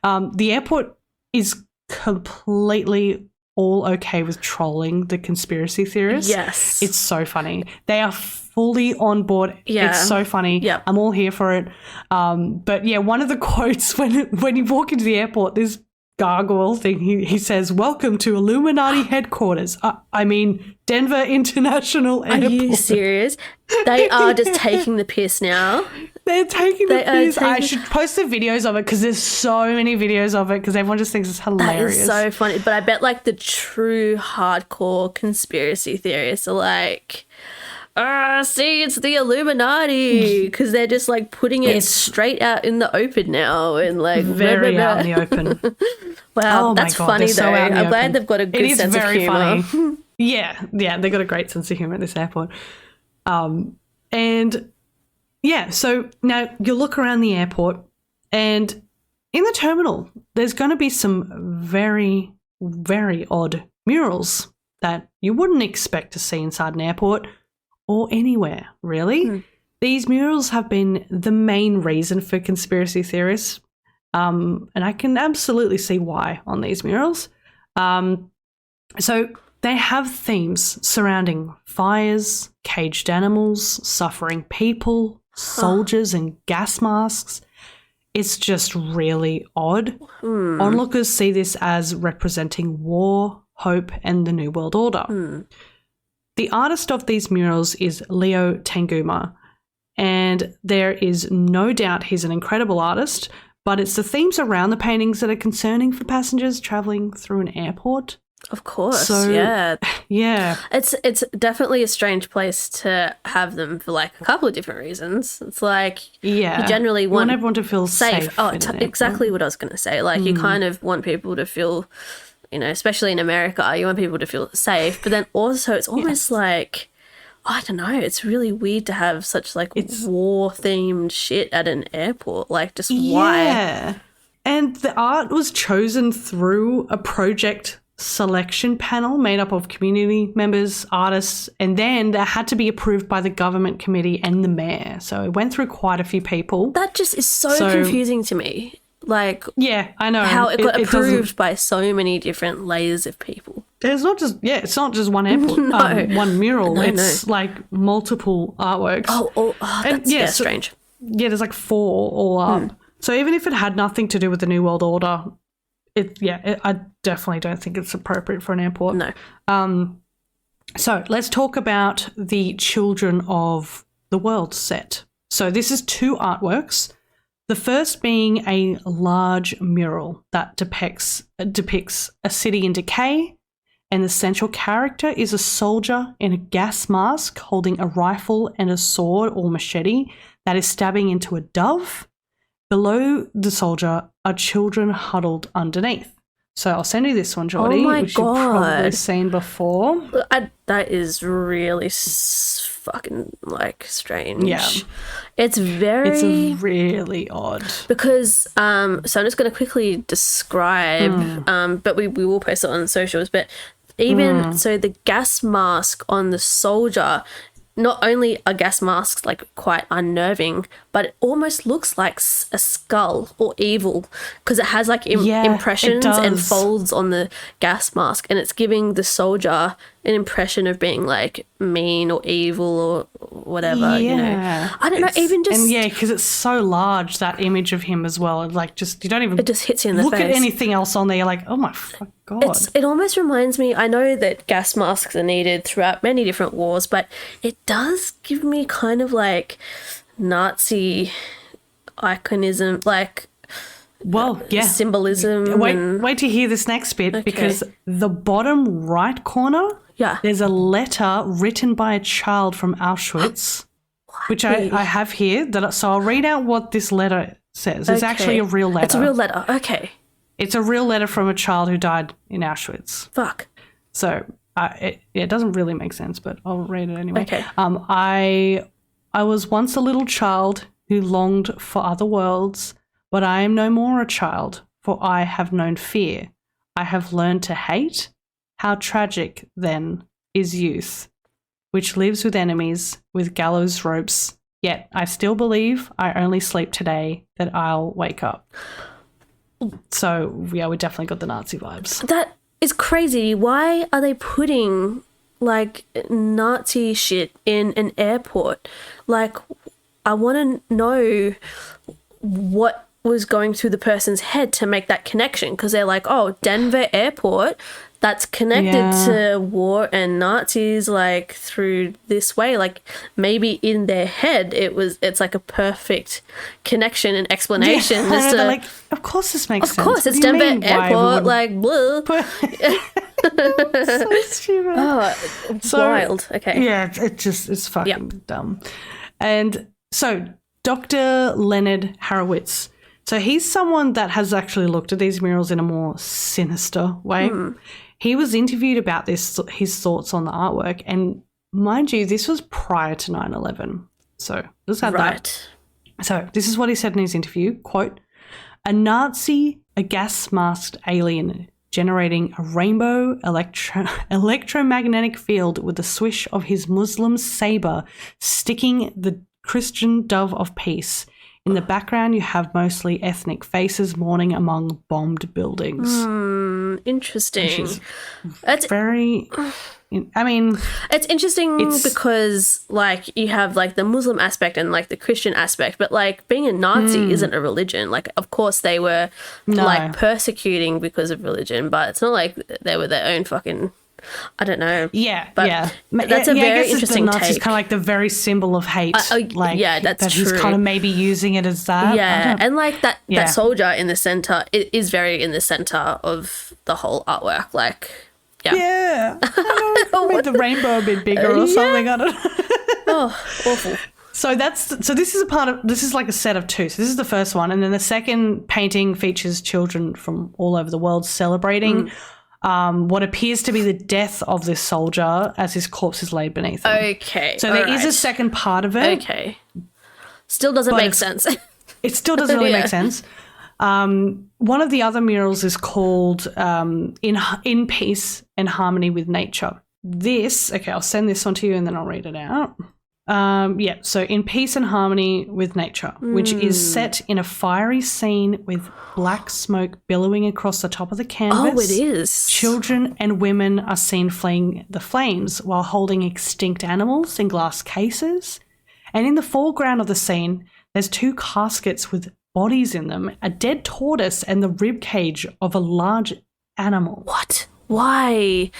[SPEAKER 1] The airport is completely all okay with trolling the conspiracy theorists.
[SPEAKER 2] Yes.
[SPEAKER 1] It's so funny. They are fully on board.
[SPEAKER 2] Yeah.
[SPEAKER 1] It's so funny.
[SPEAKER 2] Yep.
[SPEAKER 1] I'm all here for it. But yeah, one of the quotes when you walk into the airport, this gargoyle thing, he says, "Welcome to Illuminati headquarters." I mean, Denver International Airport.
[SPEAKER 2] Are you serious? They are just taking the piss now.
[SPEAKER 1] They're taking the piss. I should post the videos of it because there's so many videos of it because everyone just thinks it's hilarious.
[SPEAKER 2] That is so funny. But I bet like the true hardcore conspiracy theorists are like, see, it's the Illuminati, because they're just like putting it straight out in the open now and like
[SPEAKER 1] very out in the open.
[SPEAKER 2] Wow, that's funny though. So I'm glad they've got a good sense of humor.
[SPEAKER 1] Funny. Yeah, they've got a great sense of humor at this airport. And yeah, so now you look around the airport, and in the terminal, there's going to be some very, very odd murals that you wouldn't expect to see inside an airport. Or anywhere, really. These murals have been the main reason for conspiracy theorists, and I can absolutely see why on these murals. So they have themes surrounding fires, caged animals, suffering people, soldiers and gas masks. It's just really odd. Onlookers see this as representing war, hope, and the New World Order. The artist of these murals is Leo Tanguma, and there is no doubt he's an incredible artist, but it's the themes around the paintings that are concerning for passengers travelling through an airport.
[SPEAKER 2] Of course,
[SPEAKER 1] so,
[SPEAKER 2] yeah.
[SPEAKER 1] Yeah.
[SPEAKER 2] It's definitely a strange place to have them for like a couple of different reasons. It's like you generally want
[SPEAKER 1] everyone to feel safe.
[SPEAKER 2] Oh, exactly what I was going to say. Like you kind of want people to feel, you know, especially in America, you want people to feel safe. But then also it's almost like, I don't know, it's really weird to have such like war-themed shit at an airport. Like just why?
[SPEAKER 1] Yeah. And the art was chosen through a project selection panel made up of community members, artists, and then that had to be approved by the government committee and the mayor. So it went through quite a few people.
[SPEAKER 2] That just is so confusing to me. Like,
[SPEAKER 1] yeah, I know
[SPEAKER 2] how it got approved by so many different layers of people.
[SPEAKER 1] There's not just it's not just one airport, one mural. It's like multiple artworks.
[SPEAKER 2] That's strange.
[SPEAKER 1] Yeah, there's like 4 all up. So even if it had nothing to do with the New World Order, I definitely don't think it's appropriate for an airport.
[SPEAKER 2] No.
[SPEAKER 1] So let's talk about the Children of the World set. So this is 2 artworks. The first being a large mural that depicts a city in decay, and the central character is a soldier in a gas mask holding a rifle and a sword or machete that is stabbing into a dove. Below the soldier are children huddled underneath. So I'll send you this one, Jordi, which you've probably seen before.
[SPEAKER 2] That is really fucking, like, strange.
[SPEAKER 1] Yeah.
[SPEAKER 2] It's
[SPEAKER 1] really odd.
[SPEAKER 2] Because, so I'm just going to quickly describe, but we will post it on socials, but even, so the gas mask on the soldier, not only are gas masks, like, quite unnerving, but it almost looks like a skull or evil, because it has, like, impressions and folds on the gas mask, and it's giving the soldier an impression of being, like, mean or evil or whatever, you know. I don't know, even just...
[SPEAKER 1] And, because it's so large, that image of him as well. Like, just, you don't even...
[SPEAKER 2] It just hits you in the face.
[SPEAKER 1] Look at anything else on there, you're like, oh my God.
[SPEAKER 2] It almost reminds me, I know that gas masks are needed throughout many different wars, but it does give me kind of, like, Nazi iconism, like...
[SPEAKER 1] Well,
[SPEAKER 2] symbolism.
[SPEAKER 1] Wait to hear this next bit, because the bottom right corner, there's a letter written by a child from Auschwitz, which I have here. So I'll read out what this letter says. It's actually a real letter.
[SPEAKER 2] It's a real letter. Okay.
[SPEAKER 1] It's a real letter from a child who died in Auschwitz.
[SPEAKER 2] Fuck.
[SPEAKER 1] So it doesn't really make sense, but I'll read it anyway.
[SPEAKER 2] Okay.
[SPEAKER 1] I was once a little child who longed for other worlds. But I am no more a child, for I have known fear. I have learned to hate. How tragic, then, is youth, which lives with enemies, with gallows ropes. Yet I still believe I only sleep today, that I'll wake up. So, yeah, we definitely got the Nazi vibes.
[SPEAKER 2] That is crazy. Why are they putting, like, Nazi shit in an airport? Like, I want to know what was going through the person's head to make that connection, because they're like, oh, Denver airport, that's connected to war and Nazis, like, through this way. Like, maybe in their head it's like a perfect connection and explanation.
[SPEAKER 1] They're like, of course this makes sense.
[SPEAKER 2] Of course, it's Denver airport, like, blah.
[SPEAKER 1] So stupid.
[SPEAKER 2] Oh, wild. Okay.
[SPEAKER 1] Yeah, it's fucking dumb. And so Dr. Leonard Harrowitz, so he's someone that has actually looked at these murals in a more sinister way. He was interviewed about his thoughts on the artwork, and mind you, this was prior to 9/11. So let's add that. So this is what he said in his interview, quote, "A Nazi, a gas-masked alien generating a rainbow electromagnetic field with the swish of his Muslim saber sticking the Christian dove of peace. In the background, you have mostly ethnic faces mourning among bombed buildings."
[SPEAKER 2] Interesting.
[SPEAKER 1] It's very... I mean...
[SPEAKER 2] It's interesting because, like, you have, like, the Muslim aspect and, like, the Christian aspect, but, like, being a Nazi isn't a religion. Like, of course they were, like, persecuting because of religion, but it's not like they were their own fucking... I don't know. But that's a very interesting take.
[SPEAKER 1] It's kind of like the very symbol of hate.
[SPEAKER 2] That's
[SPEAKER 1] that
[SPEAKER 2] true.
[SPEAKER 1] He's kind of maybe using it as that.
[SPEAKER 2] Yeah, and like that soldier in the center, it is very in the center of the whole artwork. Like,
[SPEAKER 1] yeah. I don't know, make the rainbow a bit bigger or something. I don't know.
[SPEAKER 2] Oh, awful.
[SPEAKER 1] So this is like a set of two. So this is the first one, and then the second painting features children from all over the world celebrating what appears to be the death of this soldier as his corpse is laid beneath him.
[SPEAKER 2] Okay.
[SPEAKER 1] So there is a second part of it.
[SPEAKER 2] Okay. Still doesn't make sense.
[SPEAKER 1] It still doesn't really make sense. One of the other murals is called In Peace and Harmony with Nature. I'll send this on to you and then I'll read it out. So In Peace and Harmony with Nature, which is set in a fiery scene with black smoke billowing across the top of the canvas.
[SPEAKER 2] Oh, it is.
[SPEAKER 1] Children and women are seen fleeing the flames while holding extinct animals in glass cases. And in the foreground of the scene, there's two caskets with bodies in them, a dead tortoise and the rib cage of a large animal.
[SPEAKER 2] What? Why?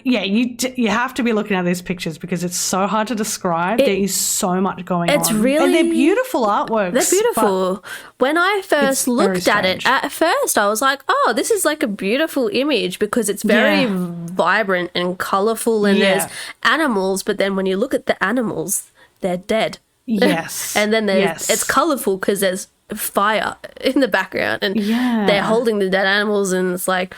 [SPEAKER 1] You have to be looking at these pictures because it's so hard to describe. There is so much going on.
[SPEAKER 2] It's really...
[SPEAKER 1] And they're beautiful artworks.
[SPEAKER 2] They're beautiful. When I first looked at it, at first I was like, oh, this is like a beautiful image because it's very vibrant and colourful and there's animals. But then when you look at the animals, they're dead.
[SPEAKER 1] Yes.
[SPEAKER 2] And then it's colourful because there's fire in the background, and they're holding the dead animals, and it's like,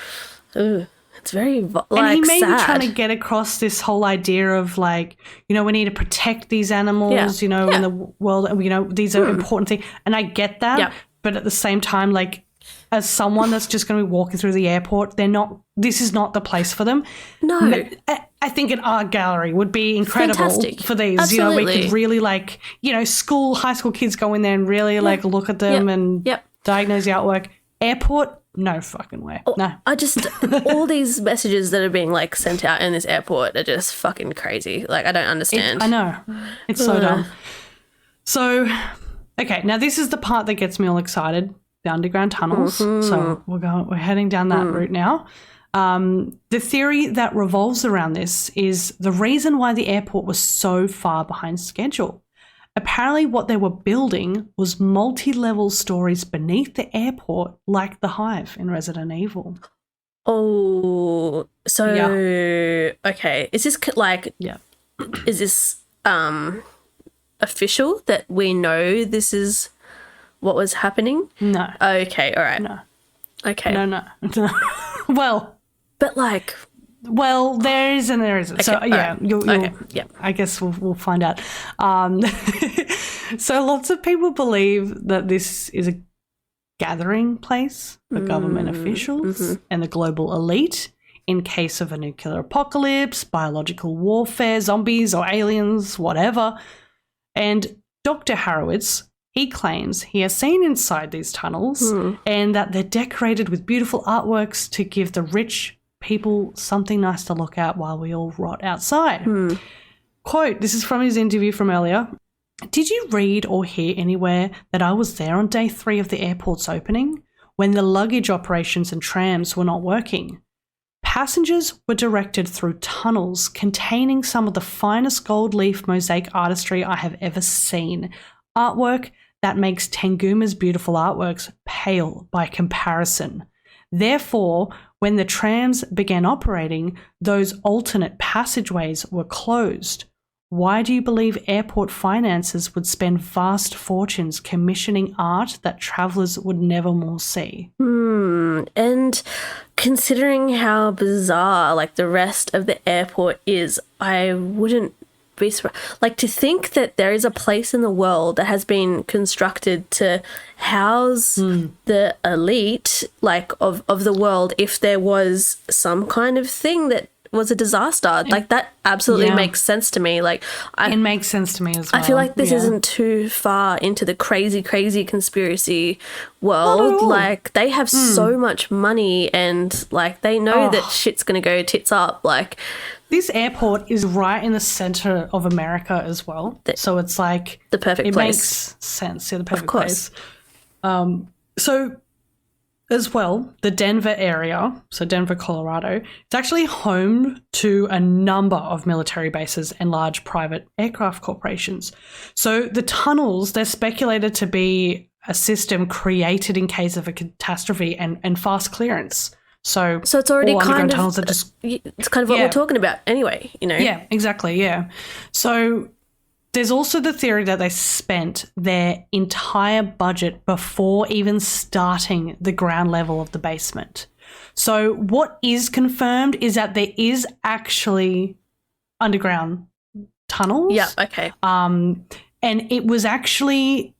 [SPEAKER 2] ooh, it's very like
[SPEAKER 1] and he may
[SPEAKER 2] sad.
[SPEAKER 1] be trying to get across this whole idea of like, you know, we need to protect these animals, you know, in the world, you know, these are important things, and I get that, but at the same time, like, as someone that's just going to be walking through the airport, this is not the place for them.
[SPEAKER 2] No.
[SPEAKER 1] I think an art gallery would be incredible for these.
[SPEAKER 2] Absolutely.
[SPEAKER 1] You know, we could really like, you know, high school kids go in there and really like look at them and diagnose the artwork. Airport, no fucking way. No.
[SPEAKER 2] I just, all these messages that are being like sent out in this airport are just fucking crazy. Like, I don't understand.
[SPEAKER 1] I know. It's so dumb. So, okay, now this is the part that gets me all excited. The underground tunnels. So we're heading down that route now. The theory that revolves around this is the reason why the airport was so far behind schedule. Apparently what they were building was multi-level stories beneath the airport, like the Hive in Resident Evil.
[SPEAKER 2] Oh, so okay. Is this like is this official that we know this is what was happening?
[SPEAKER 1] No.
[SPEAKER 2] Okay, all right.
[SPEAKER 1] No.
[SPEAKER 2] Okay.
[SPEAKER 1] No. Well.
[SPEAKER 2] But like.
[SPEAKER 1] Well, there is and there isn't. Okay, so, yeah,
[SPEAKER 2] right.
[SPEAKER 1] I guess we'll find out. So lots of people believe that this is a gathering place for government officials and the global elite in case of a nuclear apocalypse, biological warfare, zombies or aliens, whatever. And Dr. Harrowitz, he claims he has seen inside these tunnels and that they're decorated with beautiful artworks to give the rich people something nice to look at while we all rot outside. Quote, this is from his interview from earlier. Did you read or hear anywhere that I was there on day 3 of the airport's opening when the luggage operations and trams were not working? Passengers were directed through tunnels containing some of the finest gold leaf mosaic artistry I have ever seen. Artwork that makes Tenguma's beautiful artworks pale by comparison. Therefore, when the trams began operating, those alternate passageways were closed. Why do you believe airport finances would spend vast fortunes commissioning art that travellers would never more see?
[SPEAKER 2] And considering how bizarre like the rest of the airport is, I wouldn't be surprised. Like, to think that there is a place in the world that has been constructed to house the elite, like of the world, if there was some kind of thing that was a disaster. Like, that absolutely makes sense to me. Like,
[SPEAKER 1] it makes sense to me as well.
[SPEAKER 2] I feel like this isn't too far into the crazy conspiracy world. Like, they have so much money and, like, they know that shit's going to go tits up. Like,
[SPEAKER 1] this airport is right in the center of America as well. So it's like
[SPEAKER 2] the perfect place.
[SPEAKER 1] It makes sense. Yeah, the perfect place. So as well, the Denver area, so Denver, Colorado, it's actually home to a number of military bases and large private aircraft corporations. So the tunnels, they're speculated to be a system created in case of a catastrophe and fast clearance. So
[SPEAKER 2] it's already kind of
[SPEAKER 1] tunnels are just,
[SPEAKER 2] it's kind of what we're talking about anyway, you know.
[SPEAKER 1] Yeah, exactly, yeah. So there's also the theory that they spent their entire budget before even starting the ground level of the basement. So what is confirmed is that there is actually underground tunnels.
[SPEAKER 2] Yeah, okay.
[SPEAKER 1] And it was actually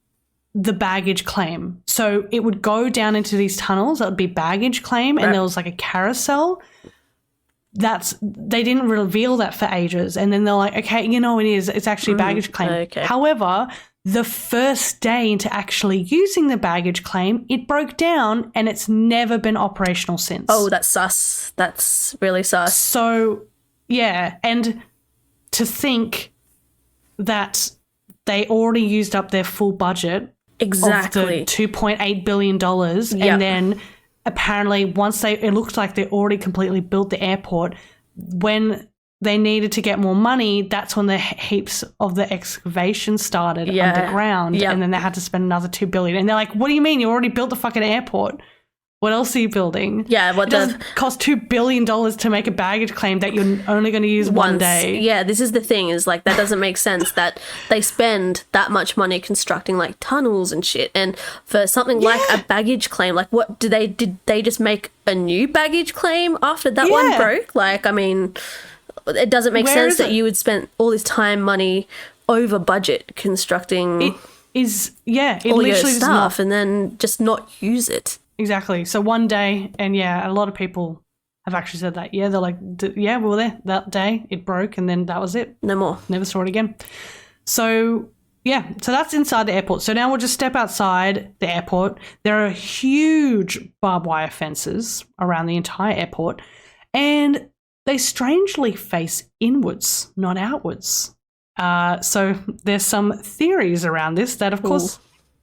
[SPEAKER 1] the baggage claim. So it would go down into these tunnels. That would be baggage claim, and there was like a carousel. They didn't reveal that for ages, and then they're like, okay, you know, it's actually baggage claim. Okay. However, the first day into actually using the baggage claim, it broke down and it's never been operational since.
[SPEAKER 2] Oh, that's sus. That's really sus.
[SPEAKER 1] So yeah, and to think that they already used up their full budget of the $2.8 billion, and then apparently once it looked like they already completely built the airport, when they needed to get more money, that's when the heaps of the excavation started underground, and then they had to spend another $2 billion. And they're like, what do you mean? You already built the fucking airport? What else are you building?
[SPEAKER 2] Yeah,
[SPEAKER 1] it doesn't cost $2 billion to make a baggage claim that you're only going to use one day.
[SPEAKER 2] Yeah, this is the thing, is like that doesn't make sense that they spend that much money constructing like tunnels and shit, and for something like a baggage claim, like what did they just make a new baggage claim after that one broke? Like, I mean, it doesn't make sense that you would spend all this time, money over budget constructing
[SPEAKER 1] it
[SPEAKER 2] all your
[SPEAKER 1] literally
[SPEAKER 2] stuff and then just not use it.
[SPEAKER 1] Exactly. So one day, and a lot of people have actually said that. Yeah, they're like, we were there that day. It broke, and then that was it.
[SPEAKER 2] No more.
[SPEAKER 1] Never saw it again. So, so that's inside the airport. So now we'll just step outside the airport. There are huge barbed wire fences around the entire airport, and they strangely face inwards, not outwards. So there's some theories around this that, of course,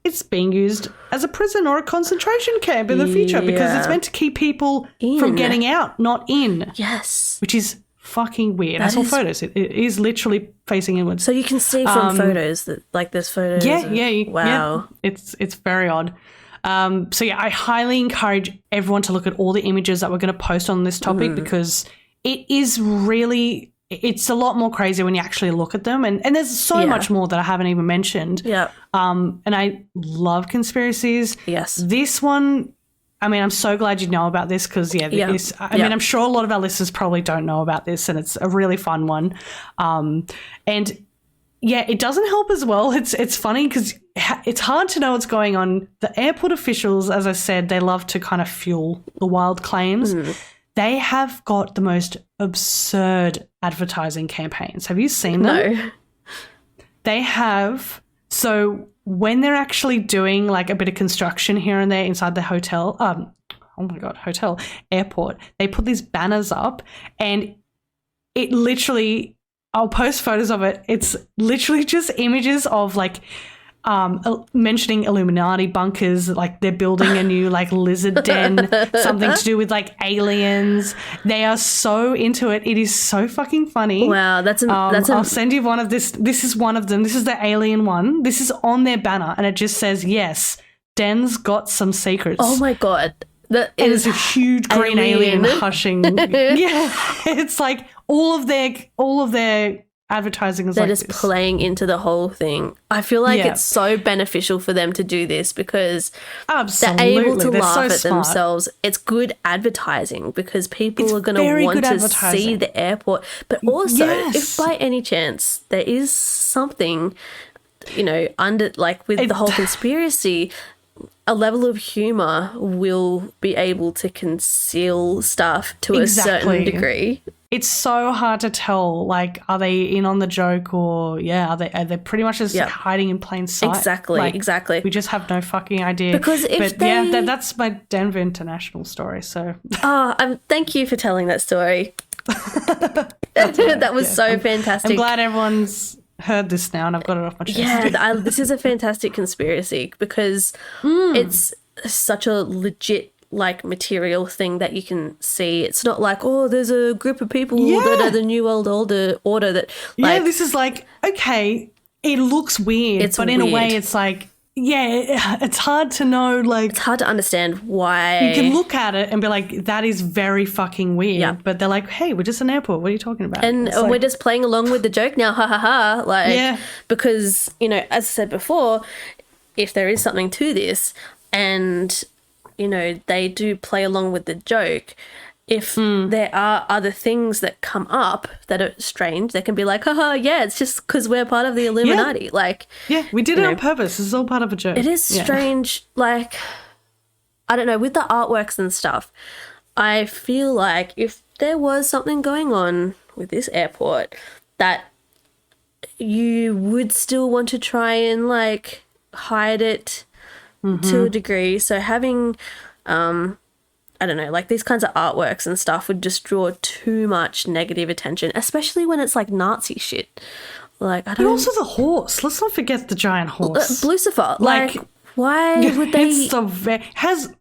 [SPEAKER 1] it's being used as a prison or a concentration camp in the future because it's meant to keep people from getting out, not in.
[SPEAKER 2] Yes.
[SPEAKER 1] Which is fucking weird. I saw photos. It is literally facing inwards.
[SPEAKER 2] So you can see from photos that, like, there's photos.
[SPEAKER 1] Wow. Yeah. It's very odd. I highly encourage everyone to look at all the images that we're going to post on this topic because it is really... It's a lot more crazy when you actually look at them. And there's so much more that I haven't even mentioned.
[SPEAKER 2] Yeah.
[SPEAKER 1] And I love conspiracies.
[SPEAKER 2] Yes.
[SPEAKER 1] This one, I mean, I'm so glad you know about this because, I mean, I'm sure a lot of our listeners probably don't know about this, and it's a really fun one. It doesn't help as well. It's funny because it's hard to know what's going on. The airport officials, as I said, they love to kind of fuel the wild claims. They have got the most absurd advertising campaigns. Have you seen them?
[SPEAKER 2] No.
[SPEAKER 1] They have. So when they're actually doing like a bit of construction here and there inside the hotel, airport, they put these banners up and it literally, I'll post photos of it. It's literally just images of like, mentioning Illuminati bunkers, like they're building a new like lizard den, something to do with like aliens. They are so into it. It is so fucking funny.
[SPEAKER 2] Wow,
[SPEAKER 1] I'll send you one of this. This is one of them. This is the alien one. This is on their banner, and it just says, "Yes, Den's got some secrets."
[SPEAKER 2] Oh my god,
[SPEAKER 1] that is a huge green alien hushing. It's like all of their advertising is
[SPEAKER 2] they're
[SPEAKER 1] like
[SPEAKER 2] just
[SPEAKER 1] this.
[SPEAKER 2] Playing into the whole thing. I feel like it's so beneficial for them to do this because they're able to laugh at themselves. It's good advertising because people are going to want to see the airport. But also, if by any chance there is something, under like with the whole conspiracy, a level of humor will be able to conceal stuff to a certain degree.
[SPEAKER 1] It's so hard to tell, like, are they in on the joke or, are they pretty much just hiding in plain sight?
[SPEAKER 2] Exactly.
[SPEAKER 1] We just have no fucking idea.
[SPEAKER 2] Because
[SPEAKER 1] that's my Denver International story, so.
[SPEAKER 2] Thank you for telling that story. That was so fantastic.
[SPEAKER 1] I'm glad everyone's heard this now and I've got it off my chest.
[SPEAKER 2] Yeah, this is a fantastic conspiracy because it's such a legit like material thing that you can see. It's not like, there's a group of people that are the new world order that like,
[SPEAKER 1] this is like, okay, it looks weird, but in a way it's like, it's hard to know, like,
[SPEAKER 2] it's hard to understand why.
[SPEAKER 1] You can look at it and be like, that is very fucking weird, but they're like, hey, we're just an airport, what are you talking about?
[SPEAKER 2] And we're just playing along with the joke now, ha ha ha, like, because, as I said before, if there is something to this and they do play along with the joke, if there are other things that come up that are strange, they can be like, haha, it's just because we're part of the Illuminati.
[SPEAKER 1] We did it on purpose. This is all part of a joke.
[SPEAKER 2] It is strange. Like, I don't know, with the artworks and stuff, I feel like if there was something going on with this airport that you would still want to try and like hide it to a degree. So having, I don't know, like these kinds of artworks and stuff would just draw too much negative attention, especially when it's like Nazi shit. Like, I don't.
[SPEAKER 1] But also the horse. Let's not forget the giant horse.
[SPEAKER 2] Lucifer. Like why would they?
[SPEAKER 1] Has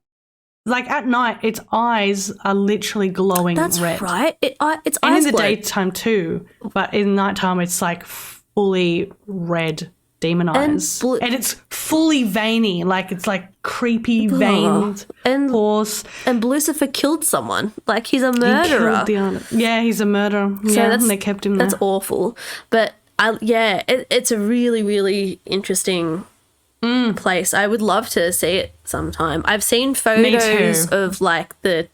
[SPEAKER 1] like at night, its eyes are literally glowing red.
[SPEAKER 2] That's right. Its
[SPEAKER 1] and
[SPEAKER 2] eyes
[SPEAKER 1] in the
[SPEAKER 2] glow.
[SPEAKER 1] daytime too, but in nighttime it's like fully red. demonize. And it's fully veiny, like it's like creepy veined horse.
[SPEAKER 2] And Lucifer killed someone. Like he's a murderer.
[SPEAKER 1] He's a murderer. So and they kept him there.
[SPEAKER 2] That's awful. But it's a really, really interesting place. I would love to see it sometime. I've seen photos of like the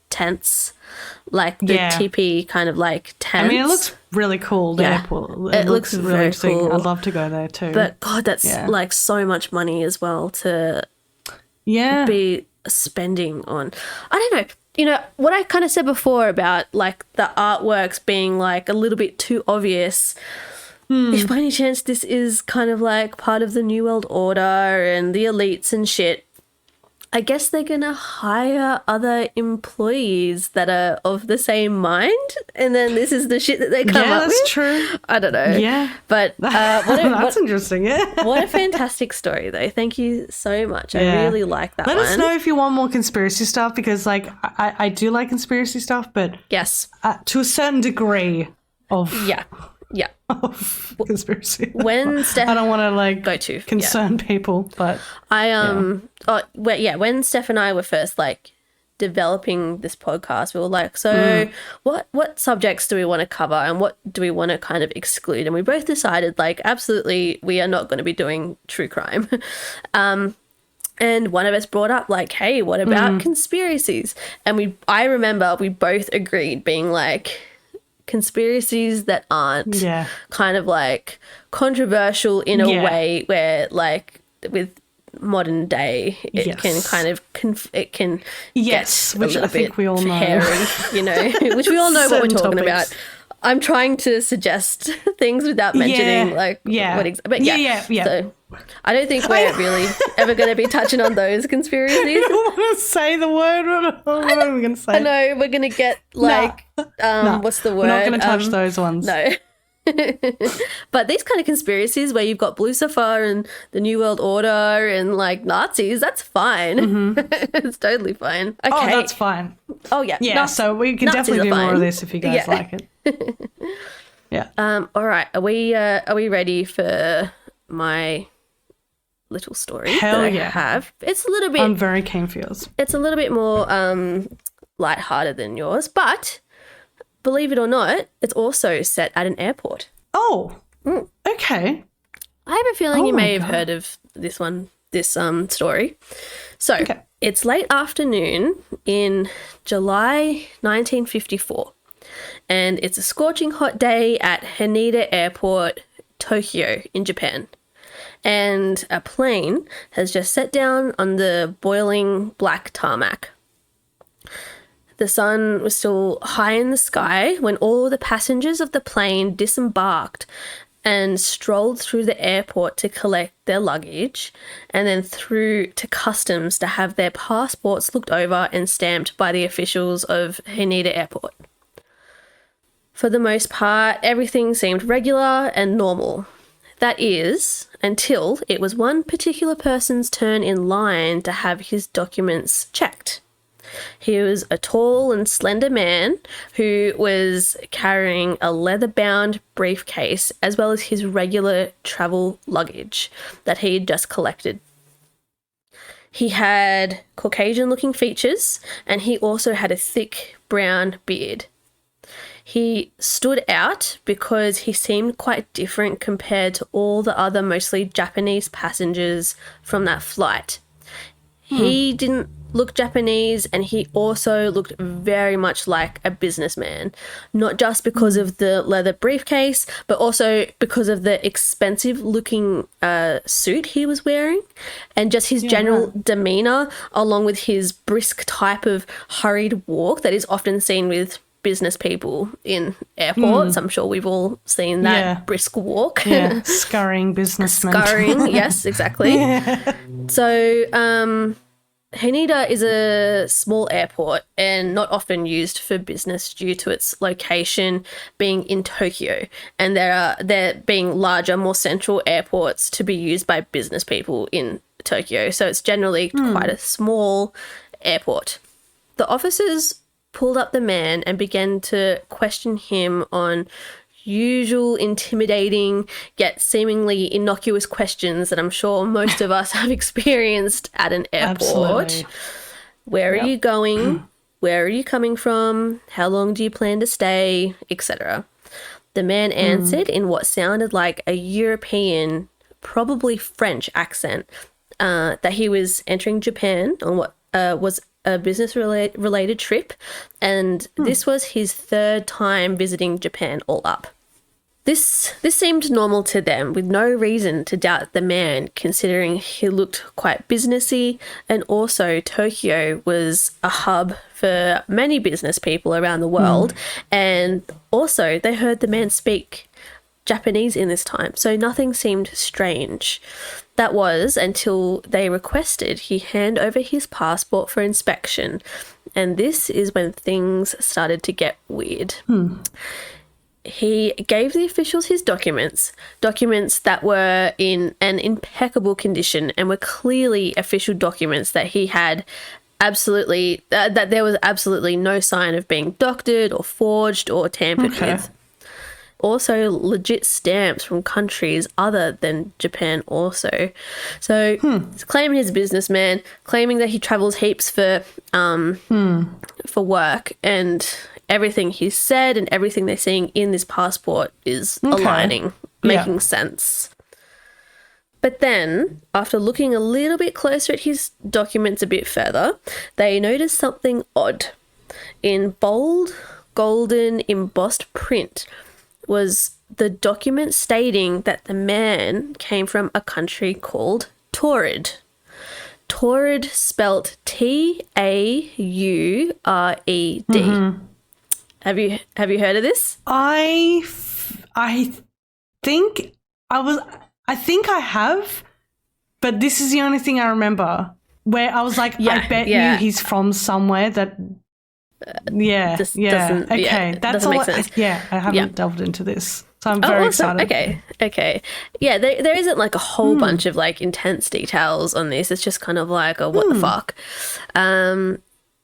[SPEAKER 2] tents, like the teepee kind of like tents.
[SPEAKER 1] I mean, it looks really cool. The airport. It looks really very cool. I'd love to go there too.
[SPEAKER 2] But God, that's like so much money as well to be spending on. I don't know. You know, what I kind of said before about like the artworks being like a little bit too obvious. If by any chance this is kind of like part of the New World Order and the elites and shit, I guess they're going to hire other employees that are of the same mind, and then this is the shit that they come up with.
[SPEAKER 1] Yeah, that's true.
[SPEAKER 2] I don't know.
[SPEAKER 1] Yeah.
[SPEAKER 2] But
[SPEAKER 1] that's interesting,
[SPEAKER 2] What a fantastic story, though. Thank you so much. I really like that one.
[SPEAKER 1] Let us know if you want more conspiracy stuff, because like I do like conspiracy stuff, but
[SPEAKER 2] yes,
[SPEAKER 1] to a certain degree of...
[SPEAKER 2] Yeah.
[SPEAKER 1] Of conspiracy.
[SPEAKER 2] When Steph,
[SPEAKER 1] I don't want to like concern people, but
[SPEAKER 2] when Steph and I were first like developing this podcast, we were like, so what subjects do we want to cover and what do we want to kind of exclude? And we both decided like absolutely we are not going to be doing true crime. And one of us brought up like, hey, what about conspiracies? And I remember we both agreed being like, conspiracies that aren't kind of like controversial in a way where like with modern day it can kind of get
[SPEAKER 1] which I think we all know,
[SPEAKER 2] hairy, you know, which we all know what we're talking about. I'm trying to suggest things without mentioning what so I don't think we're really ever going to be touching on those conspiracies.
[SPEAKER 1] I don't want to say the word. What are we going to say?
[SPEAKER 2] I know, we're going to get like, what's the word?
[SPEAKER 1] We're not going to touch those ones.
[SPEAKER 2] No. But these kind of conspiracies where you've got Lucifer and the New World Order and like Nazis, that's fine. It's totally fine. Okay.
[SPEAKER 1] Oh, that's fine.
[SPEAKER 2] Oh, yeah.
[SPEAKER 1] Yeah, so we can
[SPEAKER 2] Nazis
[SPEAKER 1] definitely do more of this if you guys like it. Yeah.
[SPEAKER 2] All right. Are we ready for my little story
[SPEAKER 1] Hell
[SPEAKER 2] that I have? It's a little bit...
[SPEAKER 1] I'm very keen for yours.
[SPEAKER 2] It's a little bit more lighthearted than yours, but believe it or not, it's also set at an airport.
[SPEAKER 1] Oh, okay.
[SPEAKER 2] I have a feeling you may have heard of this story. So it's late afternoon in July 1954, and it's a scorching hot day at Haneda Airport, Tokyo in Japan. And a plane has just set down on the boiling black tarmac. The sun was still high in the sky when all the passengers of the plane disembarked and strolled through the airport to collect their luggage and then through to customs to have their passports looked over and stamped by the officials of Haneda Airport. For the most part, everything seemed regular and normal. That is, until it was one particular person's turn in line to have his documents checked. He was a tall and slender man who was carrying a leather-bound briefcase as well as his regular travel luggage that he had just collected. He had Caucasian-looking features and he also had a thick brown beard. He stood out because he seemed quite different compared to all the other mostly Japanese passengers from that flight. He didn't look Japanese and he also looked very much like a businessman, not just because of the leather briefcase, but also because of the expensive looking suit he was wearing and just his general demeanor, along with his brisk type of hurried walk that is often seen with business people in airports. I'm sure we've all seen that brisk walk.
[SPEAKER 1] Yeah, scurrying businessmen.
[SPEAKER 2] Scurrying, yes, exactly. So Haneda is a small airport and not often used for business due to its location being in Tokyo, and there being larger, more central airports to be used by business people in Tokyo. So it's generally quite a small airport. The officers pulled up the man and began to question him on usual intimidating yet seemingly innocuous questions that I'm sure most of us have experienced at an airport.
[SPEAKER 1] Absolutely.
[SPEAKER 2] Where are you going? Where are you coming from? How long do you plan to stay? Etc. The man answered in what sounded like a European, probably French accent, that he was entering Japan on what was a business-related trip, and this was his third time visiting Japan all up. This seemed normal to them, with no reason to doubt the man, considering he looked quite businessy, and also Tokyo was a hub for many business people around the world, and also they heard the man speak Japanese in this time, so nothing seemed strange. That was until they requested he hand over his passport for inspection, and this is when things started to get weird. He gave the officials his documents that were in an impeccable condition and were clearly official documents that he had absolutely, that there was absolutely no sign of being doctored or forged or tampered with. Also, legit stamps from countries other than Japan also. So, he's claiming he's a businessman, claiming that he travels heaps for work, and everything he's said and everything they're seeing in this passport is aligning, making sense. But then, after looking a little bit closer at his documents a bit further, they noticed something odd. In bold, golden, embossed print was the document stating that the man came from a country called Taured. Taured spelt Taured. Have you heard of this?
[SPEAKER 1] I think I have, but this is the only thing I remember where I was like, I bet you he's from somewhere that. That's
[SPEAKER 2] doesn't make sense.
[SPEAKER 1] I haven't delved into this, so I'm very excited.
[SPEAKER 2] Okay. Yeah, there isn't like a whole bunch of like intense details on this. It's just kind of like a what the fuck.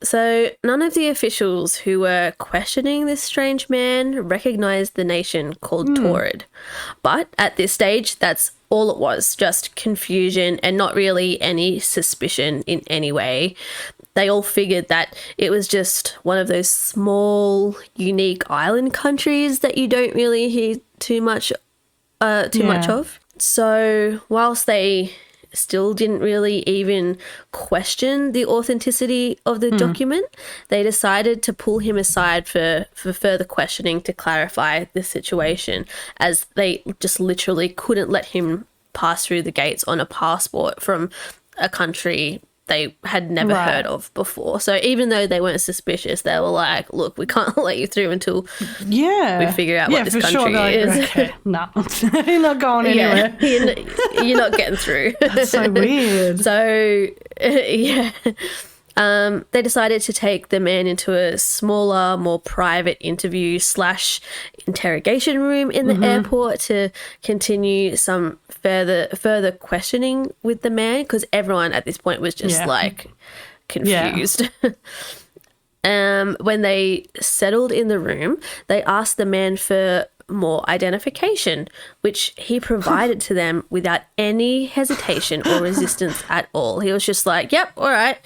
[SPEAKER 2] So none of the officials who were questioning this strange man recognized the nation called Taured. But at this stage, that's all it was, just confusion and not really any suspicion in any way. They all figured that it was just one of those small, unique island countries that you don't really hear too much of. So whilst they still didn't really even question the authenticity of the document, they decided to pull him aside for further questioning to clarify the situation, as they just literally couldn't let him pass through the gates on a passport from a country they had never heard of before. So even though they weren't suspicious, they were like, look, we can't let you through until we figure out what this country is.
[SPEAKER 1] Okay. No, you're not going anywhere.
[SPEAKER 2] You're not getting through.
[SPEAKER 1] That's so weird.
[SPEAKER 2] So, they decided to take the man into a smaller, more private interview/interrogation room in the airport to continue some further questioning with the man, because everyone at this point was just like confused. When they settled in the room, they asked the man for more identification, which he provided to them without any hesitation or resistance at all. He was just like, yep, all right.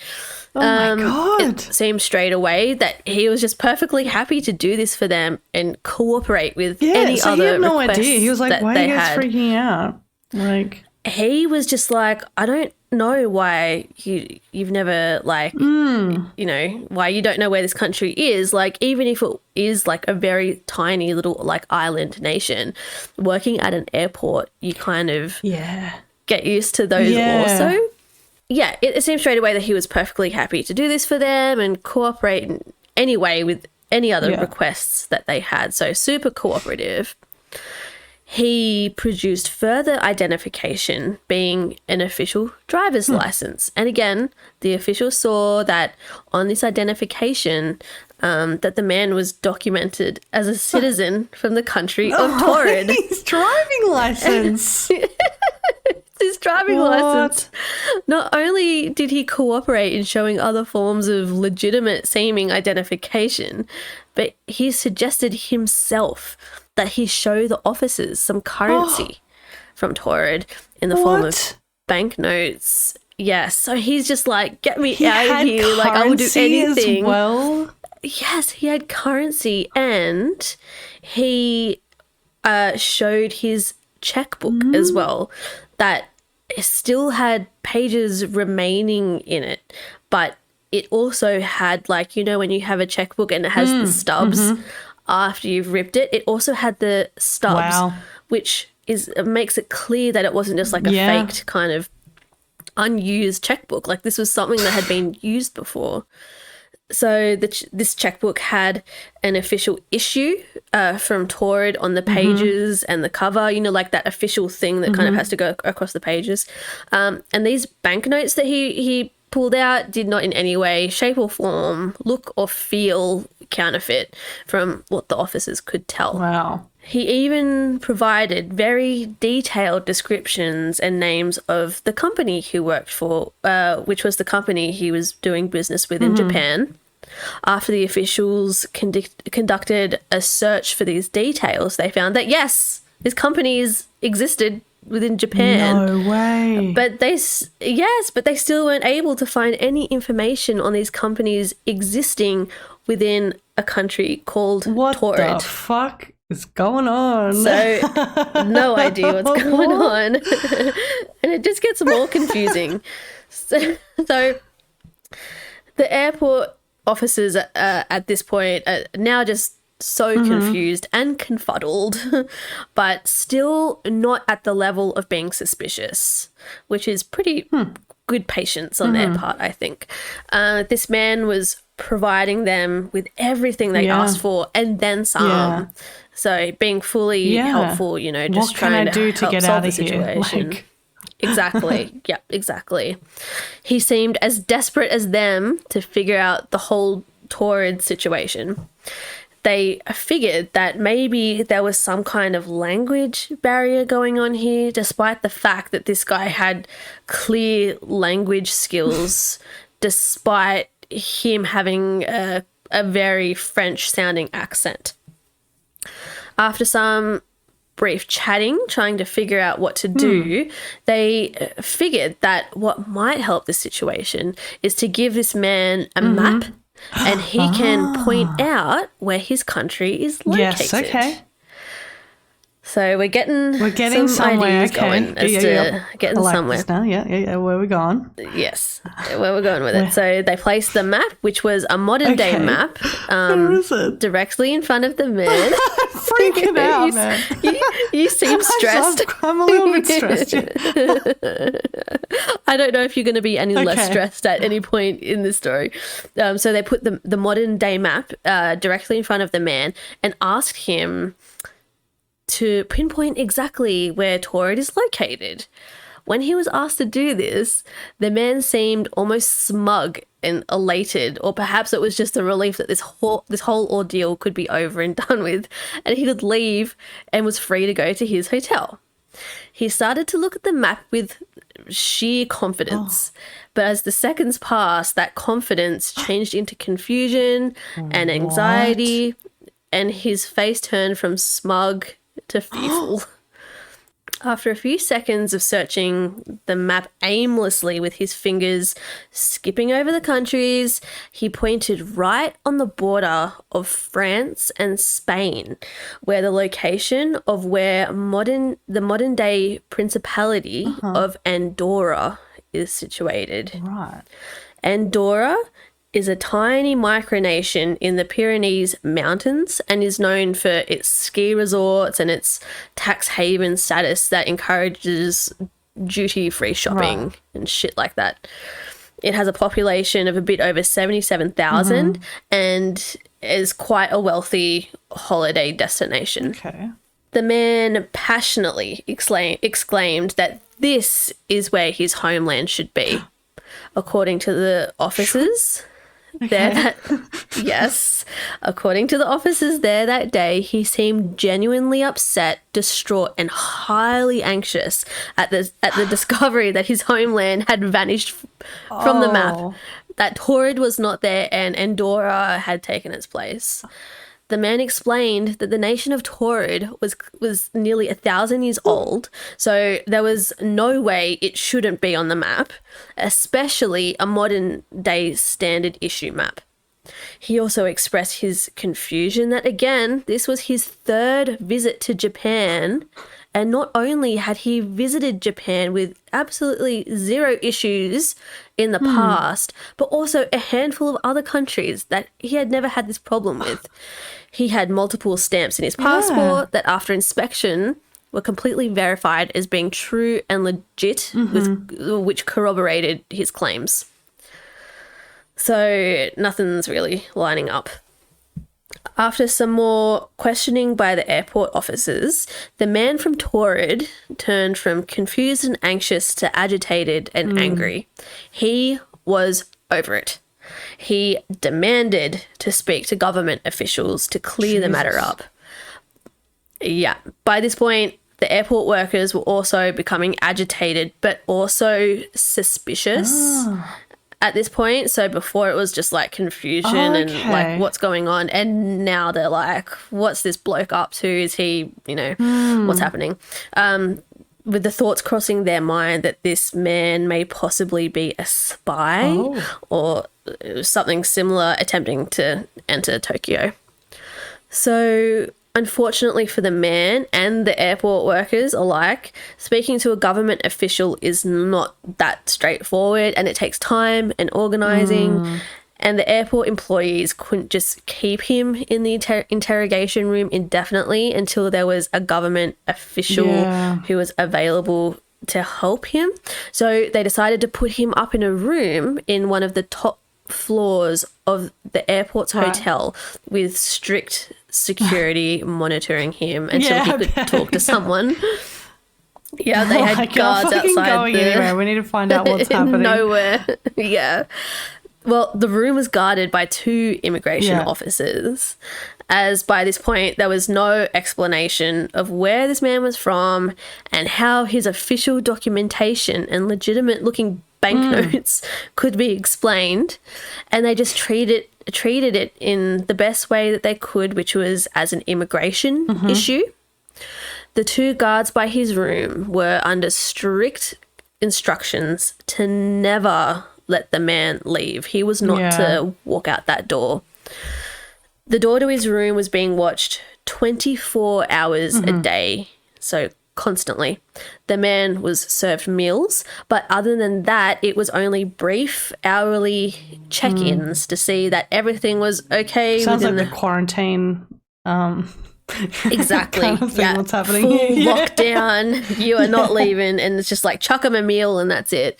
[SPEAKER 1] Oh my God.
[SPEAKER 2] It seemed straight away that he was just perfectly happy to do this for them and cooperate with any other
[SPEAKER 1] he had no
[SPEAKER 2] requests
[SPEAKER 1] idea. He was like, why are you guys
[SPEAKER 2] had.
[SPEAKER 1] freaking out? Like,
[SPEAKER 2] he was just like, I don't know why you've never like, you know, why you don't know where this country is. Like, even if it is like a very tiny little like island nation, working at an airport, you kind of get used to those also. Yeah, it seemed straight away that he was perfectly happy to do this for them and cooperate in any way with any other requests that they had. So super cooperative. He produced further identification, being an official driver's license. And again, the officials saw that on this identification that the man was documented as a citizen from the country of Taured.
[SPEAKER 1] His driving license.
[SPEAKER 2] His driving license. Not only did he cooperate in showing other forms of legitimate seeming identification, but he suggested himself that he show the officers some currency from Taured in the form of banknotes. Yes, so he's just like, get me out of here. Like, I will do anything.
[SPEAKER 1] As well.
[SPEAKER 2] Yes, he had currency, and he showed his checkbook as well that still had pages remaining in it, but it also had, like, you know, when you have a checkbook and it has the stubs after you've ripped it, it also had the stubs, which makes it clear that it wasn't just like a faked kind of unused checkbook. Like, this was something that had been used before. So this checkbook had an official issue from Taured on the pages and the cover, you know, like that official thing that kind of has to go across the pages. And these banknotes that he pulled out did not in any way, shape or form look or feel counterfeit from what the officers could tell.
[SPEAKER 1] Wow.
[SPEAKER 2] He even provided very detailed descriptions and names of the company he worked for, which was the company he was doing business with in Japan. After the officials conducted a search for these details, they found that, yes, these companies existed within Japan.
[SPEAKER 1] No way.
[SPEAKER 2] But they still weren't able to find any information on these companies existing within a country called Taured.
[SPEAKER 1] What the fuck is going on?
[SPEAKER 2] So, no idea what's going on. And it just gets more confusing. So the airport officers at this point are now just so confused and confuddled, but still not at the level of being suspicious, which is pretty good patience on their part, I think. This man was providing them with everything they asked for and then some. Yeah. So being fully helpful, you know, just trying to help solve the situation. Like... Exactly. Yep, exactly. He seemed as desperate as them to figure out the whole Taured situation. They figured that maybe there was some kind of language barrier going on here, despite the fact that this guy had clear language skills, despite him having a very French-sounding accent. After some brief chatting, trying to figure out what to do, they figured that what might help the situation is to give this man a map, and he can point out where his country is located.
[SPEAKER 1] Yes, okay.
[SPEAKER 2] So we're getting some
[SPEAKER 1] somewhere.
[SPEAKER 2] Ideas going as to getting somewhere.
[SPEAKER 1] This now. Yeah. Where are we going?
[SPEAKER 2] Yes, where we're going with it. So they placed the map, which was a modern day map,
[SPEAKER 1] where is it?
[SPEAKER 2] Directly in front of the man.
[SPEAKER 1] Freaking out, man.
[SPEAKER 2] You seem stressed.
[SPEAKER 1] I'm a little bit stressed.
[SPEAKER 2] I don't know if you're going to be any less stressed at any point in this story. So they put the modern day map directly in front of the man and asked him to pinpoint exactly where Taured is located. When he was asked to do this, the man seemed almost smug and elated, or perhaps it was just a relief that this whole ordeal could be over and done with, and he could leave and was free to go to his hotel. He started to look at the map with sheer confidence, but as the seconds passed, that confidence changed into confusion and anxiety, and his face turned from smug to fearful. After a few seconds of searching the map aimlessly with his fingers, skipping over the countries, he pointed right on the border of France and Spain, where the location of the modern day Principality of Andorra is situated.
[SPEAKER 1] Right.
[SPEAKER 2] Andorra is a tiny micronation in the Pyrenees Mountains and is known for its ski resorts and its tax haven status that encourages duty-free shopping and shit like that. It has a population of a bit over 77,000 and is quite a wealthy holiday destination.
[SPEAKER 1] Okay.
[SPEAKER 2] The man passionately exclaimed that this is where his homeland should be. According to the officers... According to the officers there that day, he seemed genuinely upset, distraught, and highly anxious at the discovery that his homeland had vanished from the map, that Taured was not there and Andorra had taken its place. the man explained that the nation of Taured was nearly 1,000 years old, so there was no way it shouldn't be on the map, especially a modern-day standard issue map. He also expressed his confusion that, again, this was his third visit to Japan, and not only had he visited Japan with absolutely zero issues in the past, but also a handful of other countries that he had never had this problem with. He had multiple stamps in his passport that after inspection were completely verified as being true and legit, which corroborated his claims. So nothing's really lining up. After some more questioning by the airport officers, the man from Taured turned from confused and anxious to agitated and angry. He was over it. He demanded to speak to government officials to clear the matter up. Yeah, by this point, the airport workers were also becoming agitated, but also suspicious. At this point. So before it was just like confusion and like what's going on, and now they're like, what's this bloke up to? Is he, what's happening? With the thoughts crossing their mind that this man may possibly be a spy or something similar, attempting to enter Tokyo. So unfortunately for the man and the airport workers alike, speaking to a government official is not that straightforward, and it takes time and organising. And the airport employees couldn't just keep him in the interrogation room indefinitely until there was a government official who was available to help him. So they decided to put him up in a room in one of the top floors of the airport's hotel with strict security monitoring him until he could talk to someone. Yeah, they had guards outside.
[SPEAKER 1] Going anywhere. We need to find out what's happening.
[SPEAKER 2] Nowhere. Yeah. Well, the room was guarded by 2 immigration officers, as by this point there was no explanation of where this man was from and how his official documentation and legitimate-looking banknotes could be explained, and they just treated it in the best way that they could, which was as an immigration issue. The 2 guards by his room were under strict instructions to never let the man leave. He was not to walk out that door. The door to his room was being watched 24 hours a day, so constantly. The man was served meals, but other than that, it was only brief hourly check-ins to see that everything was okay.
[SPEAKER 1] Sounds like the quarantine.
[SPEAKER 2] Exactly.
[SPEAKER 1] Kind of thing, what's happening
[SPEAKER 2] full
[SPEAKER 1] here.
[SPEAKER 2] lockdown. You are not leaving, and it's just like chuck him a meal and that's it.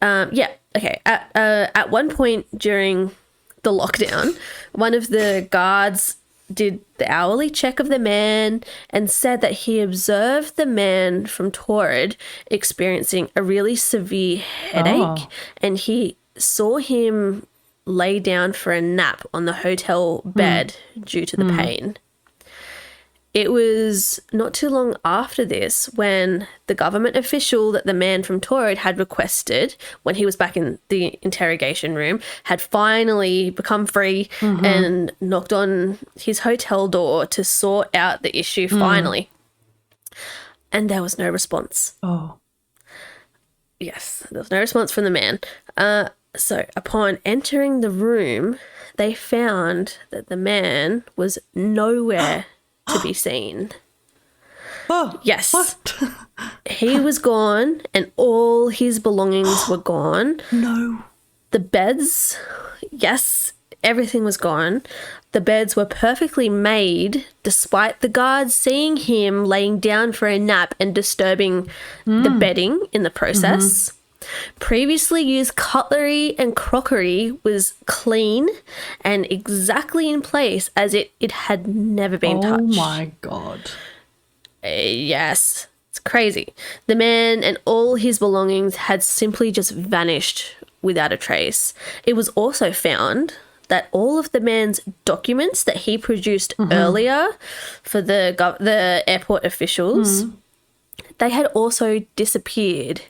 [SPEAKER 2] Okay. At one point during the lockdown, one of the guards did the hourly check of the man and said that he observed the man from Taured experiencing a really severe headache, and he saw him lay down for a nap on the hotel bed due to the pain. It was not too long after this when the government official that the man from Taured had requested when he was back in the interrogation room had finally become free and knocked on his hotel door to sort out the issue finally. And there was no response. Yes, there was no response from the man. So upon entering the room, they found that the man was nowhere to be seen. Yes.
[SPEAKER 1] What?
[SPEAKER 2] He was gone and all his belongings were gone.
[SPEAKER 1] No.
[SPEAKER 2] The beds, yes, everything was gone. The beds were perfectly made despite the guards seeing him laying down for a nap and disturbing the bedding in the process. Previously used cutlery and crockery was clean and exactly in place as it had never been touched.
[SPEAKER 1] Oh my God.
[SPEAKER 2] Yes, it's crazy. The man and all his belongings had simply just vanished without a trace. It was also found that all of the man's documents that he produced earlier for the airport officials, they had also disappeared.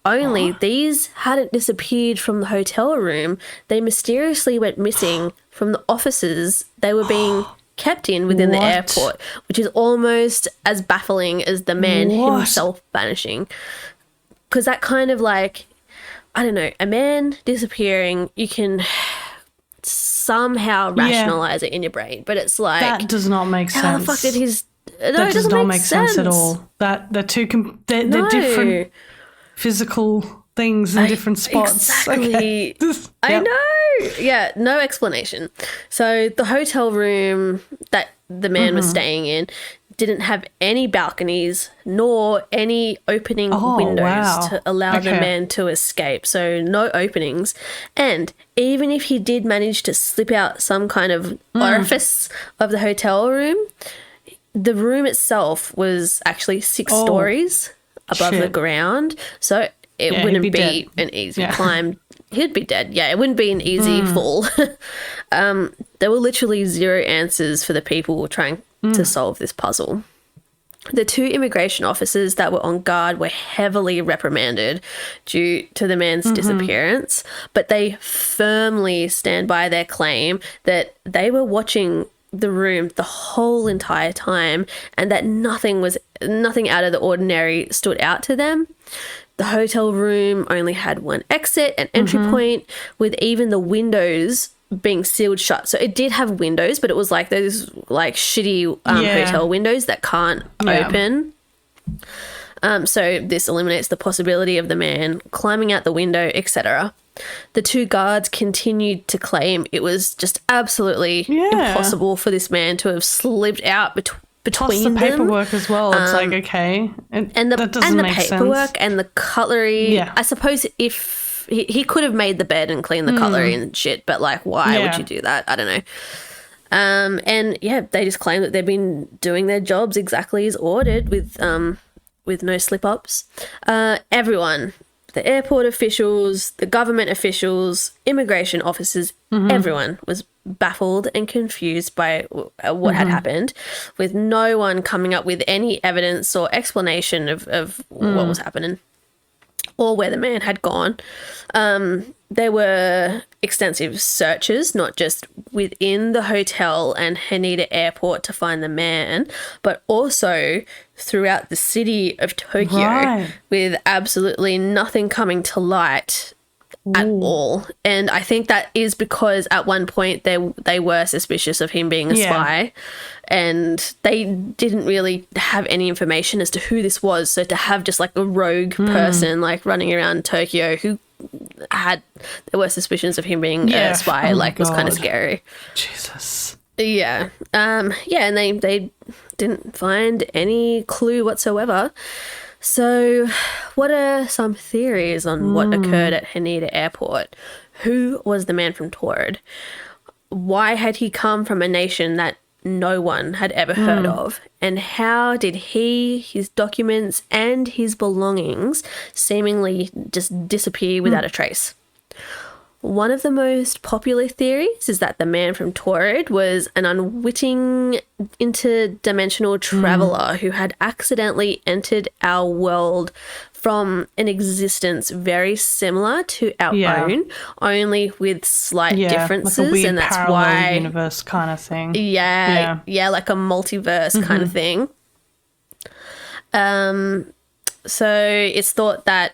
[SPEAKER 2] Only these hadn't disappeared from the hotel room. They mysteriously went missing from the offices they were being kept in within the airport, which is almost as baffling as the man himself vanishing. Because that kind of like, I don't know, a man disappearing, you can somehow rationalize it in your brain, but it's like,
[SPEAKER 1] that does not make sense.
[SPEAKER 2] How the fuck did his... No,
[SPEAKER 1] that does not make sense at all. They're they're different physical things in different spots.
[SPEAKER 2] Exactly. Okay. I know. Yeah, no explanation. So the hotel room that the man was staying in didn't have any balconies nor any opening windows to allow the man to escape. So no openings. And even if he did manage to slip out some kind of orifice of the hotel room, the room itself was actually 6 stories above the ground. So it wouldn't be an easy climb. He'd be dead. Yeah, it wouldn't be an easy fall. There were literally 0 answers for the people trying to solve this puzzle. The 2 immigration officers that were on guard were heavily reprimanded due to the man's disappearance, but they firmly stand by their claim that they were watching the room the whole entire time and that nothing out of the ordinary stood out to them. The hotel room only had one exit and entry point, with even the windows being sealed shut. So it did have windows, but it was like those like shitty hotel windows that can't open. So this eliminates the possibility of the man climbing out the window, etc. The 2 guards continued to claim it was just absolutely impossible for this man to have slipped out between
[SPEAKER 1] Plus the paperwork as well. It's like, okay.
[SPEAKER 2] And the paperwork and the cutlery. Yeah. I suppose if he could have made the bed and cleaned the cutlery and shit, but like, why would you do that? I don't know. And yeah, they just claim that they've been doing their jobs exactly as ordered with no slip-ups. Everyone, the airport officials, the government officials, immigration officers, everyone was baffled and confused by what had happened, with no one coming up with any evidence or explanation of what was happening or where the man had gone. There were extensive searches, not just within the hotel and Haneda Airport to find the man, but also throughout the city of Tokyo, with absolutely nothing coming to light at all. And I think that is because at one point they were suspicious of him being a spy, and they didn't really have any information as to who this was. So to have just like a rogue person like running around Tokyo who there were suspicions of him being a spy, it was kind of scary.
[SPEAKER 1] Jesus.
[SPEAKER 2] Yeah. And they didn't find any clue whatsoever. So what are some theories on what occurred at Haneda Airport? Who was the man from Taured? Why had he come from a nation that no one had ever heard of? And how did he, his documents and his belongings seemingly just disappear without a trace? One of the most popular theories is that the man from Taured was an unwitting interdimensional traveler who had accidentally entered our world from an existence very similar to our own, only with slight differences,
[SPEAKER 1] like a weird
[SPEAKER 2] and that's
[SPEAKER 1] parallel
[SPEAKER 2] why
[SPEAKER 1] universe kind of thing.
[SPEAKER 2] Yeah, like a multiverse kind of thing. So it's thought that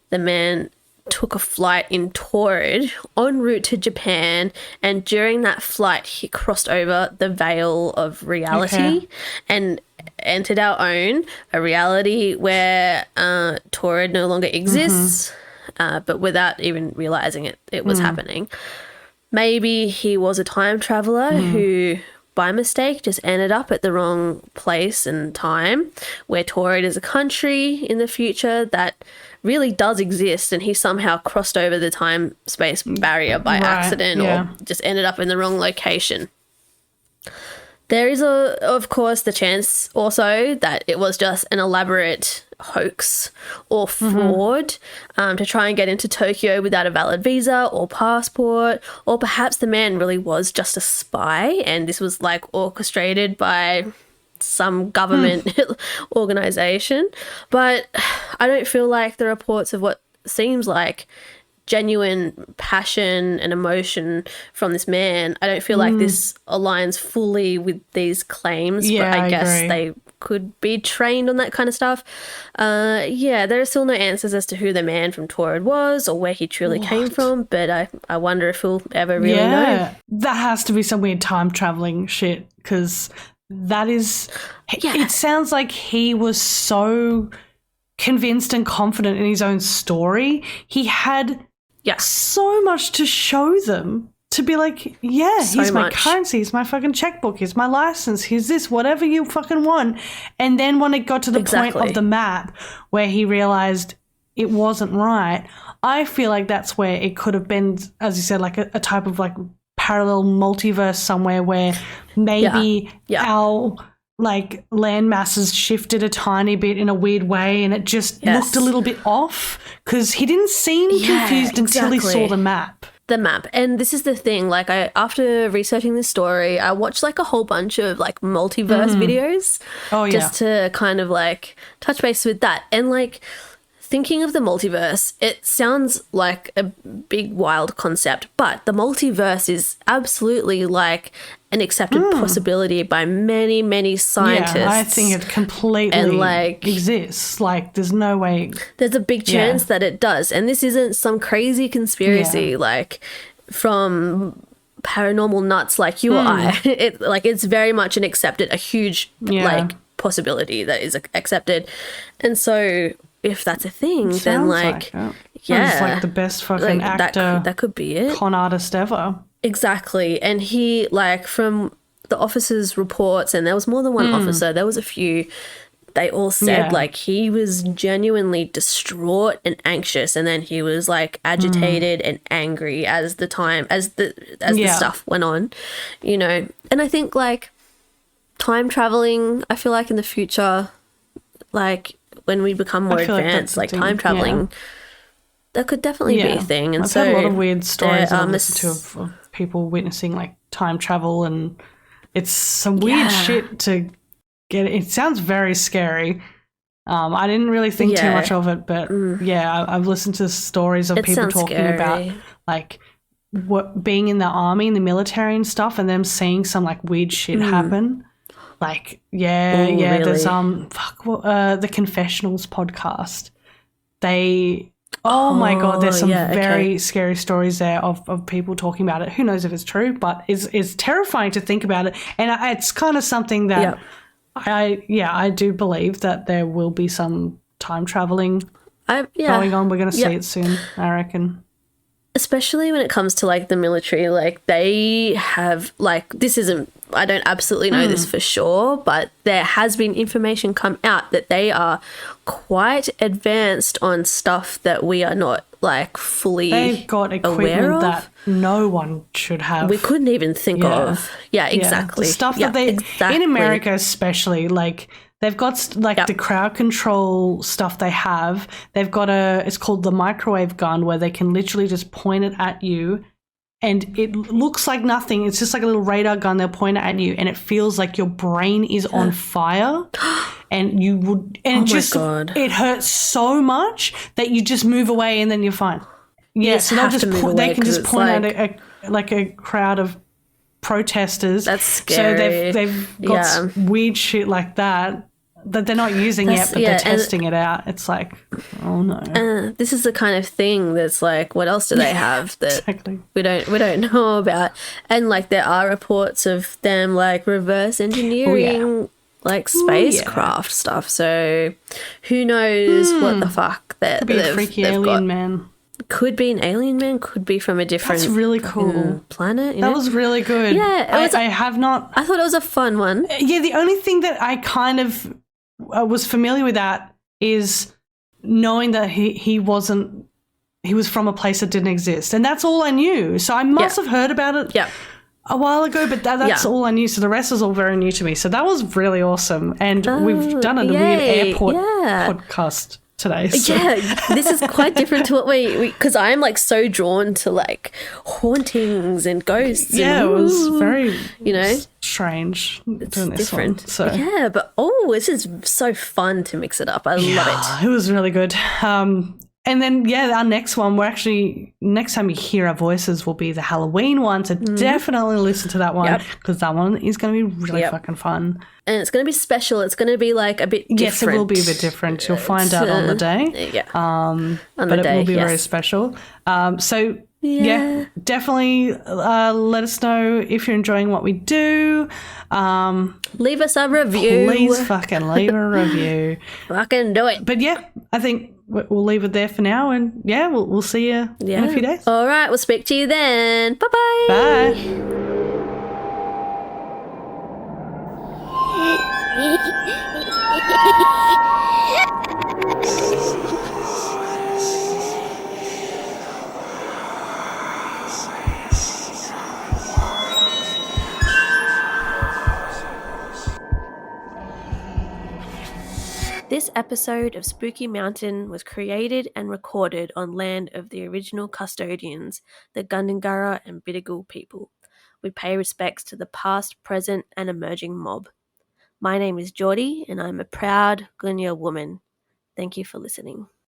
[SPEAKER 2] the man took a flight in Taured en route to Japan, and during that flight he crossed over the veil of reality and entered our own, a reality where Taured no longer exists, but without even realizing it was happening. Maybe he was a time traveler who by mistake just ended up at the wrong place and time, where Taured is a country in the future that really does exist, and he somehow crossed over the time-space barrier by accident or just ended up in the wrong location. There is, of course, the chance also that it was just an elaborate hoax or fraud to try and get into Tokyo without a valid visa or passport, or perhaps the man really was just a spy and this was like orchestrated by some government organization. But I don't feel like the reports of what seems like genuine passion and emotion from this man, I don't feel like this aligns fully with these claims.
[SPEAKER 1] Yeah,
[SPEAKER 2] but I guess
[SPEAKER 1] agree.
[SPEAKER 2] they could be trained on that kind of stuff. There are still no answers as to who the man from Taured was or where he truly came from, but I wonder if we'll ever really know.
[SPEAKER 1] That has to be some weird time traveling shit, because that is... It sounds like he was so convinced and confident in his own story. He had so much to show them. To be like, here's my currency, here's my fucking checkbook, here's my license, here's this, whatever you fucking want. And then when it got to the point of the map where he realized it wasn't right, I feel like that's where it could have been, as you said, like a type of like parallel multiverse somewhere where maybe our like land masses shifted a tiny bit in a weird way and it just looked a little bit off, because he didn't seem confused until he saw the map.
[SPEAKER 2] And this is the thing, like after researching this story, I watched like a whole bunch of like multiverse videos just to kind of like touch base with that. And like thinking of the multiverse, it sounds like a big wild concept, but the multiverse is absolutely like an accepted possibility by many, many scientists.
[SPEAKER 1] Yeah, I think it completely exists. Like, there's no way.
[SPEAKER 2] There's a big chance that it does. And this isn't some crazy conspiracy like from paranormal nuts like you or I. It's very much an accepted, a huge like possibility that is accepted. And so if that's a thing, then like
[SPEAKER 1] he's like the best fucking actor.
[SPEAKER 2] That could be it.
[SPEAKER 1] Con artist ever.
[SPEAKER 2] Exactly. And he, like, from the officers' reports, and there was more than one officer, there was a few, they all said, like, he was genuinely distraught and anxious, and then he was, like, agitated and angry as the stuff went on, you know. And I think, like, time traveling, I feel like in the future, like, when we become more advanced, like time traveling, that could definitely be a thing. And
[SPEAKER 1] I've heard a lot of weird stories I've listened to of people witnessing like time travel, and it's some weird shit to get. It sounds very scary. I didn't really think too much of it, but I've listened to stories of people talking about like being in the army, in the military and stuff, and them seeing some like weird shit happen. Like, really? There's the Confessionals podcast. Oh my God, there's some very scary stories there of people talking about it. Who knows if it's true, but it's terrifying to think about it. And it's kind of something that I do believe that there will be some time traveling going on. We're going to see it soon, I reckon.
[SPEAKER 2] Especially when it comes to like the military, like they have like, this isn't, I don't absolutely know this for sure, but there has been information come out that they are quite advanced on stuff that we are not like fully
[SPEAKER 1] They've got equipment that no one should have.
[SPEAKER 2] We couldn't even think of. Yeah, exactly.
[SPEAKER 1] The stuff that they, in America especially, like they've got like the crowd control stuff they have. They've got it's called the microwave gun, where they can literally just point it at you and it looks like nothing. It's just like a little radar gun. They'll point it at you and it feels like your brain is on fire. And you would, and it hurts so much that you just move away and then you're fine. Yeah, so they can just point at a crowd of protesters.
[SPEAKER 2] That's scary.
[SPEAKER 1] So they've got some weird shit like that they're not using yet, but they're testing it out. It's like, oh no.
[SPEAKER 2] This is the kind of thing that's like, what else do they have that we don't know about? And like there are reports of them like reverse engineering like spacecraft stuff. So who knows what the fuck that
[SPEAKER 1] could be a freaky alien man.
[SPEAKER 2] Could be an alien man, could be from a different
[SPEAKER 1] really cool
[SPEAKER 2] planet.
[SPEAKER 1] That was really good.
[SPEAKER 2] Yeah,
[SPEAKER 1] I thought
[SPEAKER 2] it was a fun one.
[SPEAKER 1] Yeah, the only thing that I kind of was familiar with that is knowing that he was from a place that didn't exist, and that's all I knew. So I must have heard about it a while ago, but that's all I knew. So the rest is all very new to me. So that was really awesome, and we've done a weird airport podcast today. So. Yeah,
[SPEAKER 2] this is quite different to what we because I'm like so drawn to like hauntings and ghosts.
[SPEAKER 1] Yeah, it was very strange.
[SPEAKER 2] It's different. So yeah, but this is so fun to mix it up. I love it.
[SPEAKER 1] It was really good. And And then, our next one, next time you hear our voices will be the Halloween one. So definitely listen to that one because that one is going to be really fucking fun.
[SPEAKER 2] And it's going to be special. It's going to be like a bit different.
[SPEAKER 1] Yes, it will be a bit different. You'll find out on the day.
[SPEAKER 2] Yeah.
[SPEAKER 1] But it will be very special. Definitely let us know if you're enjoying what we do.
[SPEAKER 2] Leave us a review.
[SPEAKER 1] Please fucking leave a review.
[SPEAKER 2] Fucking do it.
[SPEAKER 1] But I think we'll leave it there for now. And we'll see you in a few days.
[SPEAKER 2] All right. We'll speak to you then. Bye-bye.
[SPEAKER 1] Bye.
[SPEAKER 2] This episode of Spooky Mountain was created and recorded on land of the original custodians, the Gundungurra and Bidjigal people. We pay respects to the past, present, and emerging mob. My name is Jordi, and I'm a proud Gunya woman. Thank you for listening.